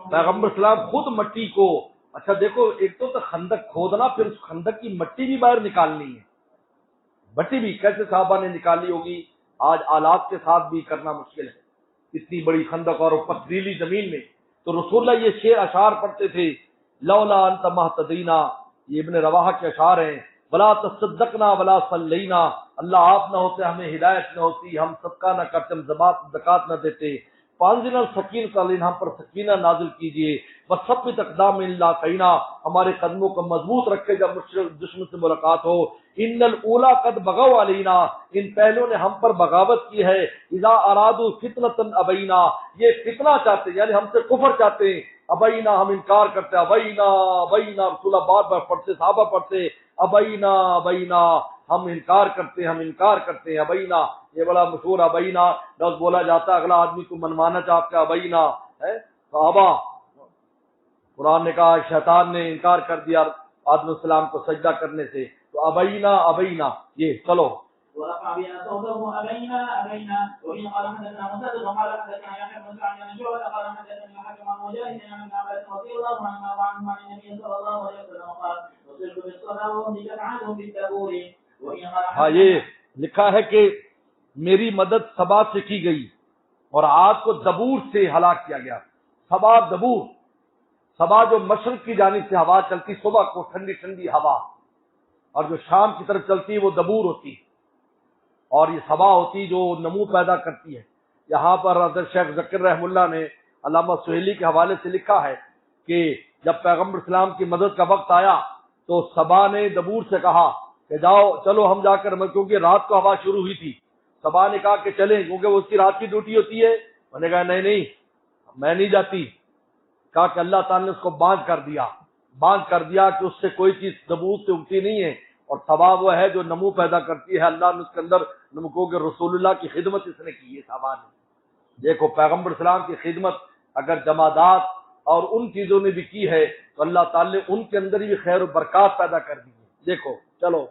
پیغمبر اسلام خود مٹی کو، اچھا دیکھو، ایک تو خندق کھودنا، پھر اس خندق کی مٹی بھی باہر نکالنی ہے، مٹی بھی کیسے صحابہ نے نکالی ہوگی، آج آلات کے ساتھ بھی کرنا مشکل ہے، اتنی بڑی خندق اور پتھریلی زمین میں۔ تو رسول اللہ یہ شعر اشعار پڑھتے تھے، لولا انت مہتدینا، یہ ابن رواحہ کے اشعار ہیں، ولا تصدقنا ولا صلینا، اللہ آپ نہ ہوتے ہمیں ہدایت نہ ہوتی، ہم صدقہ نہ کرتے، ہم زکات نہ دیتے، فانزل السکینۃ علینا، ہم پر سکینہ نازل کیجیے، وثبت اقدامنا الا کینا، ہمارے قدموں کو مضبوط رکھے جب دشمن سے ملاقات ہو، ان الاولی قد بغوا علینا، ان پہلوں نے ہم پر بغاوت کی ہے، اذا ارادوا فتنة ابینا، یہ فتنہ چاہتے ہیں یعنی ہم سے کفر چاہتے ہیں، ابینا ہم انکار کرتے ہیں، ابینا ابینا، رسول اللہ بار بار پڑھتے، صحابہ پڑھتے، ابینا ابینا، ہم انکار کرتے ہیں، ہم انکار کرتے ہیں، ابینا، یہ بڑا مشہور ابینا لفظ بولا جاتا ہے، اگلا آدمی کو منوانا چاہتا ہے، ابینا ہے، صحابہ، قرآن نے کہا شیطان نے انکار کر دیا آدم السلام کو سجدہ کرنے سے، تو ابینا ابینا، یہ چلو ورفع بها صوته أبينا أبينا. وإن قال حدثنا مسدد وقال حدثنا يحيى بن سعد بن شعبة قال حدثني الحكم عن مجاهد عن ابن عباس رضي الله عنهما عن النبي صلى الله عليه وسلم قال نصرت بالصلاة وأهلكت عنهم بالدبور. وإن قال ہاں یہ لکھا ہے کہ میری مدد سبا سے کی گئی اور عاد کو دبور سے ہلاک کیا گیا۔ سبا دبور، سبا جو مشرق کی جانب سے ہوا چلتی صبح کو، ٹھنڈی ٹھنڈی ہوا، اور جو شام کی طرف چلتی وہ دبور ہوتی، اور یہ سبا ہوتی جو نمو پیدا کرتی ہے۔ یہاں پر حضرت شیخ ذکر رحم اللہ نے علامہ سہیلی کے حوالے سے لکھا ہے کہ جب پیغمبر اسلام کی مدد کا وقت آیا تو سبا نے دبور سے کہا کہ جاؤ چلو ہم جا کر، کیونکہ رات کو ہوا شروع ہوئی تھی، سبا نے کہا کہ چلیں کیونکہ وہ اس کی رات کی ڈیوٹی ہوتی ہے، میں نے کہا نہیں نہیں میں نہیں جاتی، کہا کہ اللہ تعالیٰ نے اس کو باندھ کر دیا کہ اس سے کوئی چیز دبور سے اگتی نہیں ہے، اور سبا وہ ہے جو نمو پیدا کرتی ہے، اللہ نے اس کے اندر نمو کے رسول اللہ کی خدمت اس نے کی ہے سبا نے۔ دیکھو پیغمبر اسلام کی خدمت اگر جمادات اور ان چیزوں نے بھی کی ہے تو اللہ تعالیٰ نے ان کے اندر بھی خیر و برکات پیدا کر دی ہے۔ دیکھو چلو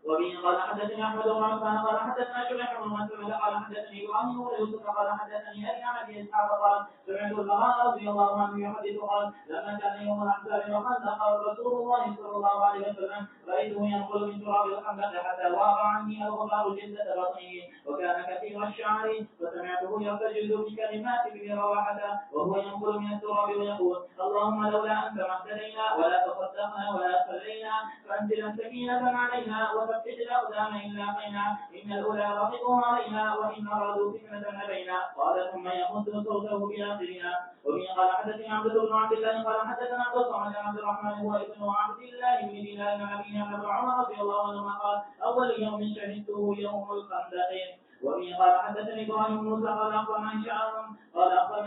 وبه قال حدثني احمد بن عثمان قال حدثنا شريح بن مسعود قال حدثني ابراهيم بن يوسف قال حدثني ابي عن ابي اسحاق قال سمعت البراء رضي الله عنه يحدث قال لما كان يوم الاحزاب وخندق رسول الله صلى الله عليه وسلم رايته ينقل من تراب الخندق حتى وقع عني الغبار جلده بطنه وكان كثير الشعر فسمعته يرتجل بكلمات ابن رواحه وهو ينقل من التراب ويقول اللهم لولا انت ما اهتدينا ولا تصدقنا ولا صلينا فانزل السكينه علينا وثبت الأقدام إن لاقينا إن الأولى رفقوا علينا وإن أرادوا فتنة أبينا. قال ثم يمد صوته بآخرنا. وبه قال حدثنا عبد بن عبد الله قال حدثنا قصة عن عبد الرحمن هو ابن عبد الله بن دينار بن أبي بن عمر رضي الله عنهما قال أول يوم شهدته يوم الخندق. وبه قال حدثني ابراهيم بن موسى قال اخبرنا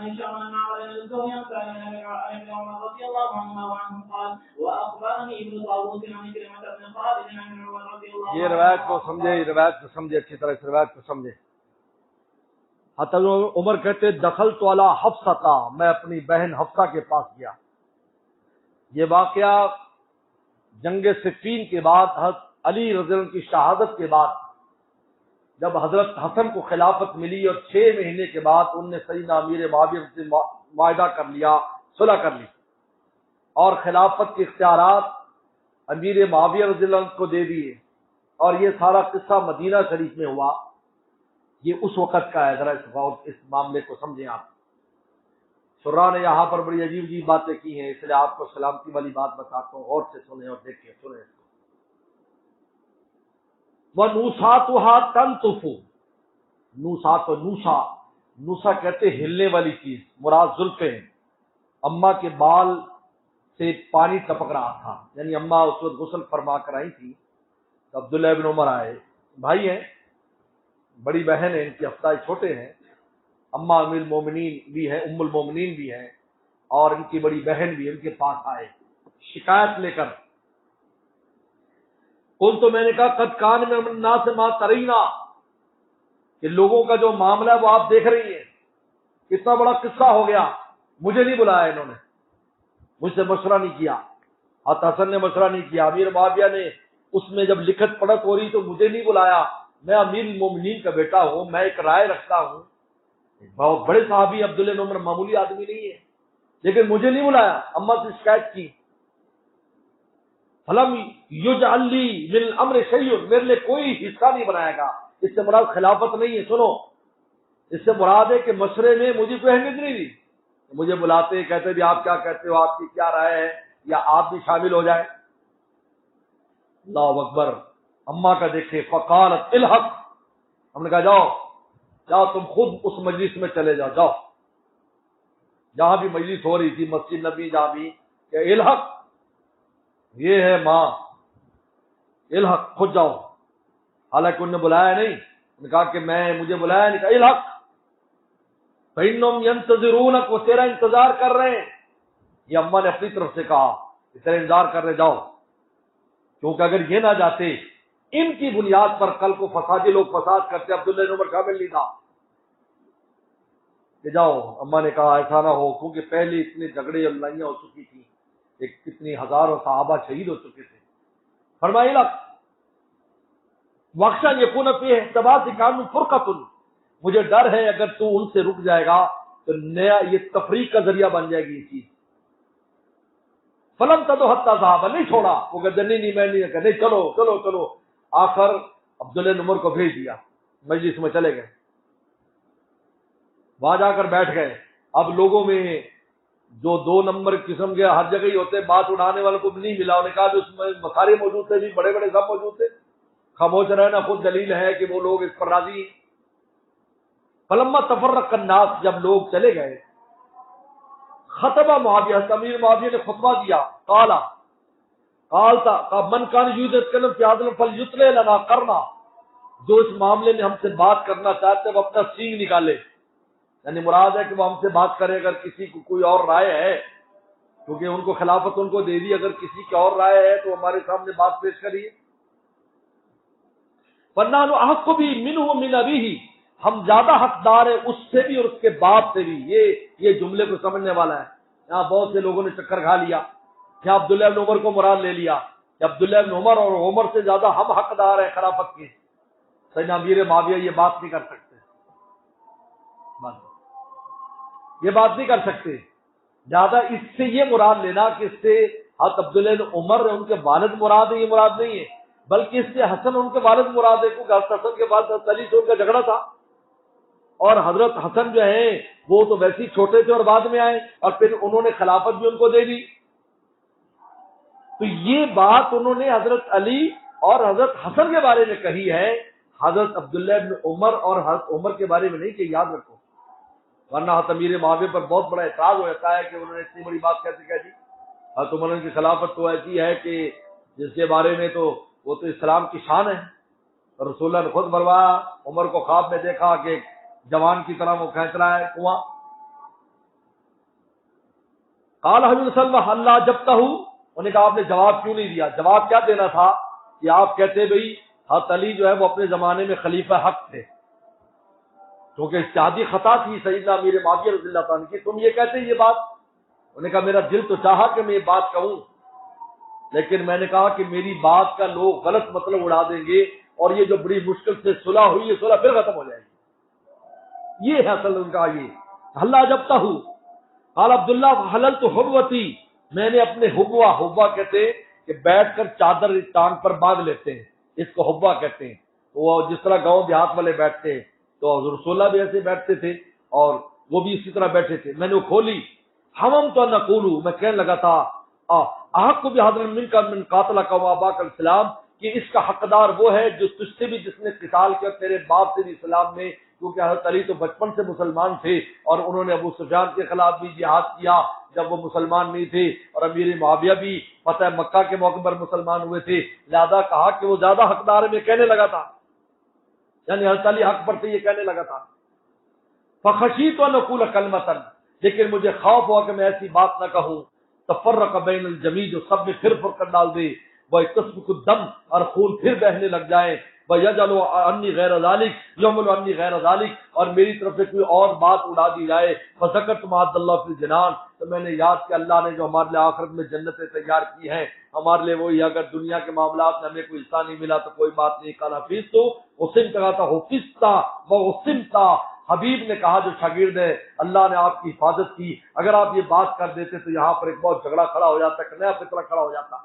هشام عن معمر الزهري عن سالم بن ابن عمر رضي الله عنهما وعنهم قال واخبرني ابن طاووس عن كلمه بن خالد عن عمر رضي الله عنه۔ یہ روایت کو سمجھے اچھی طرح اس روایت کو سمجھے۔ حضرت عمر کہتے دخلت علی حفصہ، میں اپنی بہن حفصہ کے پاس گیا۔ یہ واقعہ جنگ صفین کے بعد حضرت علی رضی اللہ عنہ کی شہادت کے بعد جب حضرت حسن کو خلافت ملی اور 6 مہینے کے بعد انہوں نے سیدنا امیر معاویہ سے معاہدہ کر لیا، صلح کر لی، اور خلافت کے اختیارات امیر معاویہ رضی اللہ عنہ کو دے دیے، اور یہ سارا قصہ مدینہ شریف میں ہوا۔ یہ اس وقت کا ہے، ذرا اس معاملے کو سمجھیں آپ۔ شراح نے یہاں پر بڑی عجیب عجیب باتیں کی ہیں، اس لیے آپ کو سلامتی والی بات بتاتا ہوں، غور سے سنیں اور دیکھیں، سنیں اس کو۔ وَنُوسَاتُهَا تَنْتُفُ، نوسات و نوسا کہتے ہلنے والی چیز، مراد زلفیں ہیں۔ اماں کے بال سے پانی ٹپک رہا تھا، یعنی اماں اس وقت غسل فرما کر آئی تھی، تو عبداللہ ابن عمر آئے، بھائی ہیں، بڑی بہن ہے ان کی، حفصہ چھوٹے ہیں، اماں ام المومنین بھی ہیں، اور ان کی بڑی بہن بھی ان کے پاس آئے شکایت لے کر۔ قل تو میں نے کہا قد کان من الناس ما ترینا، کہ لوگوں کا جو معاملہ ہے وہ آپ دیکھ رہی ہیں، کتنا بڑا قصہ ہو گیا، مجھے نہیں بلایا انہوں نے، مجھ سے مشورہ نہیں کیا، حسن نے مشورہ نہیں کیا، امیر معاویہ نے اس میں جب لکھت پڑھت ہو رہی تو مجھے نہیں بلایا، میں امیر المومنین کا بیٹا ہوں، میں ایک رائے رکھتا ہوں، بہت بڑے صحابی عبداللہ بن عمر معمولی آدمی نہیں ہے، لیکن مجھے نہیں بلایا، اماں سے شکایت کی، فلم یجعل لی من الامر شیء، میرے لیے کوئی حصہ نہیں بنائے گا، اس سے مراد خلافت نہیں ہے، سنو، اس سے مراد ہے کہ مشورے میں مجھے کوئی اہمیت نہیں دی، مجھے بلاتے کہتے بھی آپ کیا کہتے ہو، آپ کی کیا رائے ہے، یا آپ بھی شامل ہو جائیں۔ اللہ اکبر، اماں کا دیکھے، فقالت الحق، ہم نے کہا جاؤ جاؤ تم خود اس مجلس میں چلے جاؤ، جاؤ جہاں بھی مجلس ہو رہی تھی، مسجد نبی جہاں بھی، کہ الحق یہ ہے ماں، الحق خود جاؤ، حالانکہ انہوں نے بلایا نہیں، انہوں نے کہا کہ مجھے بلایا نہیں، کہا الحق فإنهم ينتظرونك، وہ تیرا انتظار کر رہے ہیں، یہ اماں نے اپنی طرف سے کہا کہ تیرا انتظار کر رہے، جاؤ، کیونکہ اگر یہ نہ جاتے ان کی بنیاد پر کل کو فسادی لوگ فساد کرتے، عبداللہ بن عمر شامل نہیں تھا، کہ جاؤ، اماں نے کہا ایسا نہ ہو، کیونکہ پہلے اتنے جھگڑے اور لڑائیاں ہو چکی تھی، ایک کتنی ہزاروں صحابہ شہید ہو چکے تھے، فرمایا لک وخشا یکون فیہ احتباس کان فرقۃ، مجھے ڈر ہے اگر تو ان سے رک جائے گا تو نیا یہ تفریق کا ذریعہ بن جائے گی یہ چیز، فلم تدو حتی ذهب، نہیں چھوڑا، وہ کہتے نہیں میں نہیں کہا، نہیں چلو چلو چلو، آخر عبداللہ بن عمر کو بھیج دیا، مجلس میں چلے گئے، وہاں جا کر بیٹھ گئے، اب لوگوں میں جو دو نمبر قسم کے ہر جگہ ہی ہوتے، بات اڑانے والوں کو بھی نہیں ملا، انہوں نے کہا جو اس میں مسارے موجود تھے بھی، بڑے بڑے سب موجود تھے، خاموش رہنا خود دلیل ہے کہ وہ لوگ اس پر راضی ہیں۔ فلما تفرق الناس، جب لوگ چلے گئے، خطبہ معاویہ، امیر معاویہ نے خطبہ دیا، قال من کان یرید یتکلم فی هذا فلیطلع لنا قرنا، جو اس معاملے میں ہم سے بات کرنا چاہتے ہیں وہ اپنا سینگ نکالے، یعنی مراد ہے کہ وہ ہم سے بات کرے، اگر کسی کو کوئی اور رائے ہے، کیونکہ ان کو خلافت ان کو دے دی، اگر کسی کی اور رائے ہے تو ہمارے سامنے بات پیش کریے، ورنہ احق بھی منہ من ابیہ، ہم زیادہ حقدار ہیں اس سے بھی اور اس کے باپ سے بھی، یہ جملے کو سمجھنے والا ہے، یہاں بہت سے لوگوں نے چکر کھا لیا، کیا عبداللہ بن عمر کو مراد لے لیا کہ عبداللہ بن عمر اور عمر سے زیادہ ہم حقدار ہیں خلافت کے، سیدنا امیر معاویہ یہ بات نہیں کر سکتے، یہ بات نہیں کر سکتے، زیادہ اس سے یہ مراد لینا کہ اس سے حضرت عبداللہ بن عمر ان کے والد مراد ہے، یہ مراد نہیں ہے، بلکہ اس سے حسن ان کے والد مراد ہے، کیونکہ حضرت حسن کے بعد حضرت علی سے ان کا جھگڑا تھا، اور حضرت حسن جو ہیں وہ تو ویسے ہی چھوٹے تھے اور بعد میں آئے، اور پھر انہوں نے خلافت بھی ان کو دے دی، تو یہ بات انہوں نے حضرت علی اور حضرت حسن کے بارے میں کہی ہے، حضرت عبداللہ بن عمر اور حضرت عمر کے بارے میں نہیں، کہ یاد رکھو، ورنہ حضرت امیر معاویہ پر بہت بڑا اعتراض ہو جاتا ہے کہ انہوں نے اتنی بڑی بات کیسے کہہ دی، حضرت عمر کی خلافت تو ایسی ہے کہ جس کے بارے میں تو وہ تو اسلام کی شان ہے، رسول اللہ نے خود فرمایا، عمر کو خواب میں دیکھا کہ جوان کی طرح وہ کھینچ رہا ہے کنواں، قال حضرت سلمہ اللہ جب تہو، انہوں نے کہا آپ نے جواب کیوں نہیں دیا، جواب کیا دینا تھا کہ آپ کہتے بھئی حضرت علی جو ہے وہ اپنے زمانے میں خلیفہ حق تھے، کیونکہ اجتہادی خطا تھی سیدنا امیر معاویہ رضی اللہ تعالیٰ کی، تم یہ کہتے یہ بات، انہوں نے کہا میرا دل تو چاہا کہ میں یہ بات کہوں، لیکن میں نے کہا کہ میری بات کا لوگ غلط مطلب اڑا دیں گے، اور یہ جو بڑی مشکل سے صلح ہوئی ہے صلح پھر ختم ہو جائے گی، یہ ہے اصل ان کا، یہ اللہ جب تہو، قال عبداللہ حللت حبوتی، میں نے اپنے حبوا کہتے ہیں کہ بیٹھ کر چادر ٹانگ پر باندھ لیتے ہیں، اس کو حبوا کہتے ہیں، وہ جس طرح گاؤں دیہات والے بیٹھتے ہیں، تو حضور رسول اللہ بھی ایسے بیٹھتے تھے اور وہ بھی اسی طرح بیٹھے تھے، میں نے وہ کھولی، ہم تو نقولو، میں کہنے لگا تھا آق کو بھی حاضر من کا من قاتل قوم اباک السلام، کہ اس کا حقدار وہ ہے جو تجھ سے بھی جس نے قتال کیا، تیرے باپ سے بھی اسلام میں، کیونکہ حضرت علی تو بچپن سے مسلمان تھے اور انہوں نے ابو سفیان کے خلاف بھی جہاد کیا جب وہ مسلمان نہیں تھے، اور امیر معاویہ بھی فتح مکہ کے موقع پر مسلمان ہوئے تھے، لہذا کہا کہ وہ زیادہ حقدار ہے، میں کہنے لگا تھا، یعنی حضرت علی حق پر سے یہ کہنے لگا تھا، فخشیت ان اقول کلمۃ، لیکن مجھے خوف ہوا کہ میں ایسی بات نہ کہوں تفرق بین الجمیع، جو سب میں پھر فرقت ڈال دے، وَيَسْفِكُ الدَّمُ اور خون پھر بہنے لگ جائے، وَيَجْعَلُ عَنِّي غَيْرَ ذَلِكَ يُعْمَلُ عَنِّي غَيْرَ ذَلِكَ اور میری طرف سے کوئی اور بات اڑا دی جائے، فَذَكَرْتُ مَا عَدَّ اللَّهُ فِي الْجِنَانِ تو میں نے یاد کہ اللہ نے جو ہمارے لیے آخرت میں جنتیں تیار کی ہیں ہمارے لیے وہی، اگر دنیا کے معاملات میں ہمیں کوئی حصہ نہیں ملا تو کوئی بات نہیں، قال حفظت وسمت تھا حفظت وسمت حبیب نے کہا جو شاگرد ہے اللہ نے آپ کی حفاظت کی، اگر آپ یہ بات کر دیتے تو یہاں پر ایک بہت جھگڑا کھڑا ہو جاتا، ایک نیا فتنہ کھڑا ہو جاتا۔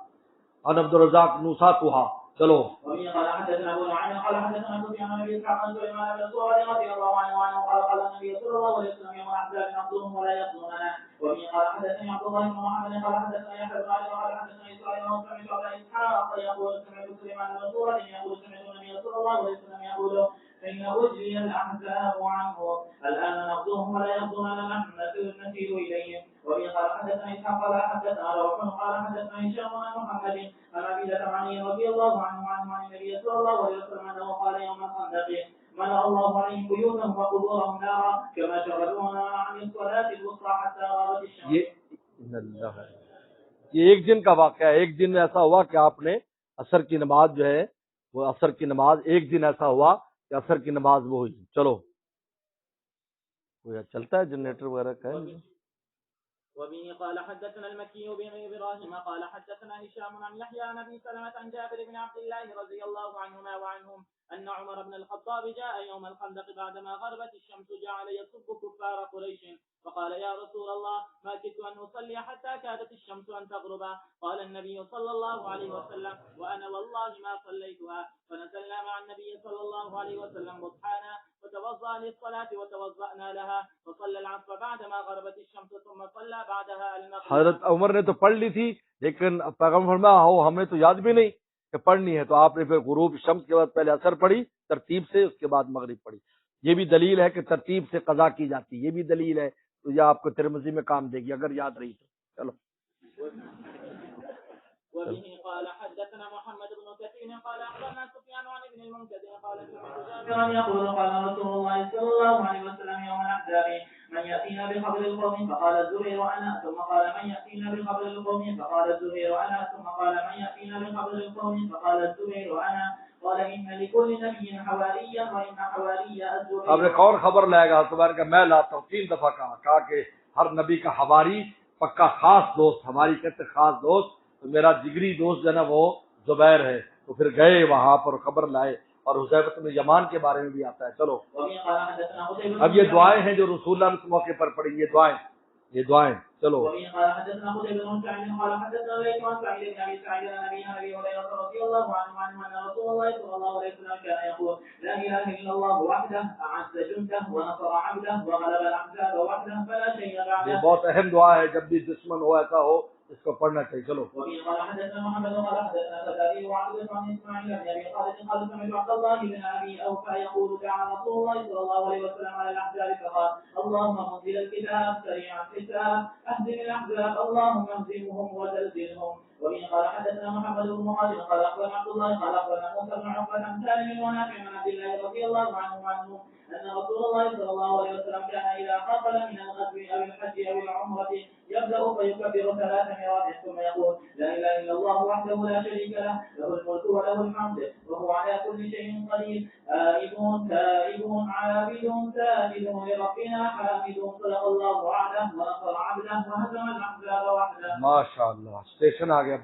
ان عبد الرزاق نوساتھا، چلو قال حدثنا ابو نعيم قال حدثنا سفيان بن اسحاق عن سليمان بن سعد رضي الله عنه قال النبي صلى الله عليه وسلم يوم الاحزاب نقضهم ولا يقضوننا. وفي قال حدثني عبد الله بن محمد قال حدثنا يحيى بن علي قال حدثنا اسرائيل وسمعت ابا اسحاق يقول سمعت سليمان بن سعد يقول سمعت النبي صلى الله عليه وسلم يقول فإن أجري الأحزاب عنه الآن نقضوهم ولا يقضوننا نحن نسير إليهم. وفي قال حدثنا إسحاق قال حدثنا روح قال حدثنا هشام عن محمد عن أبي ذر رضي الله عنه عن النبي صلى الله عليه وسلم أنه قال يوم الخندق ملأ الله عليهم بيوتهم وقبورهم نارا كما شغلونا عن الصلاة الوسطى حتى غابت الشمس. یہ ایک دن کا واقعہ ہے، ایک دن ایسا ہوا کہ آپ نے عصر کی نماز جو ہے وہ عصر کی نماز ایک دن ایسا ہوا کہ عصر کی نماز وہ ہوئی. چلو چلتا ہے جنریٹر وغیرہ کا ہے. وبه قال حدثنا المكي بن ابراهيم قال حدثنا هشام عن يحيى عن ابي سلمة عن جابر بن عبد الله رضي الله عنهما وعنهم ان عمر بن الخطاب جاء يوم الخندق بعدما غربت الشمس جعل يسب كفار قريش فقال يا رسول الله ما كدت ان اصلي حتى كادت الشمس ان تغرب. قال النبي صلى الله عليه وسلم وانا والله ما صليتها. فنزلنا مع النبي صلى الله عليه وسلم بطحانا فتوضأ للصلاة وتوضأنا لها فصلى العصر بعدما غربت الشمس ثم صلى بعدها المغرب. حضرت عمر نے تو پڑھ لی تھی لیکن پیغمبر فرمایا ہو ہمیں تو یاد بھی نہیں کہ پڑھنی ہے، تو آپ نے پھر غروب شمس کے بعد پہلے عصر پڑھی ترتیب سے، اس کے بعد مغرب پڑھی. یہ بھی دلیل ہے کہ ترتیب سے قضا کی جاتی، یہ بھی دلیل ہے، تو یہ آپ کو ترمذی میں کام دے گی اگر یاد رہی تو. چلو وبه قال حدثنا محمد بن كثير قال اخبرنا سفيان عن ابن المنكدر قال سمعت جابرا يقول قال رسول الله صلى الله عليه وسلم يوم الاحزاب من ياتينا بخبر القوم فقال الزبير انا ثم قال من ياتينا بخبر القوم فقال الزبير انا ثم قال من ياتينا بخبر القوم فقال الزبير انا قال ان لكل نبي حواريا وان حواري الزبير. اب ایک اور خبر لائے گا تمہارے کا میں لاتا ہوں، 3 دفعہ کہا کہ ہر نبی کا حواری پکا خاص دوست، ہماری کہتے خاص دوست، تو میرا جگری دوست جو ہے نا وہ زبیر ہے. تو پھر گئے وہاں پر خبر لائے، اور حذیفہ بن یمان کے بارے میں بھی آتا ہے. چلو اب یہ دعائیں ہیں جو رسول اللہ نے اس موقع پر پڑھی، یہ دعائیں چلو. یہ بہت اہم دعا ہے، جب بھی دشمن ہو ایسا ہو اس کو پڑھنا چاہیے. چلو اللهم انزل الكتاب سريع الحساب اهزم الاحزاب اللهم اهزمهم وزلزلهم. وبه قال حدثنا محمد بن مهاجر قال اخبرنا عبد الله قال اخبرنا موسى بن عقبه عن سالم ونافع عن عبد الله رضي الله عنه ان رسول الله صلى الله عليه وسلم كان اذا قبل من الغزو او الحج او العمره يبدا فيكبر 3 مرات ثم يقول لا اله الا الله وحده لا شريك له له الملك وله الحمد وهو على كل شيء قدير آئبون تائبون عابدون ساجدون لربنا حامدون صدق الله وعده ونصر عبده وهزم الاحزاب وحده. ماشاء اللہ، اسٹیشن آ گیا.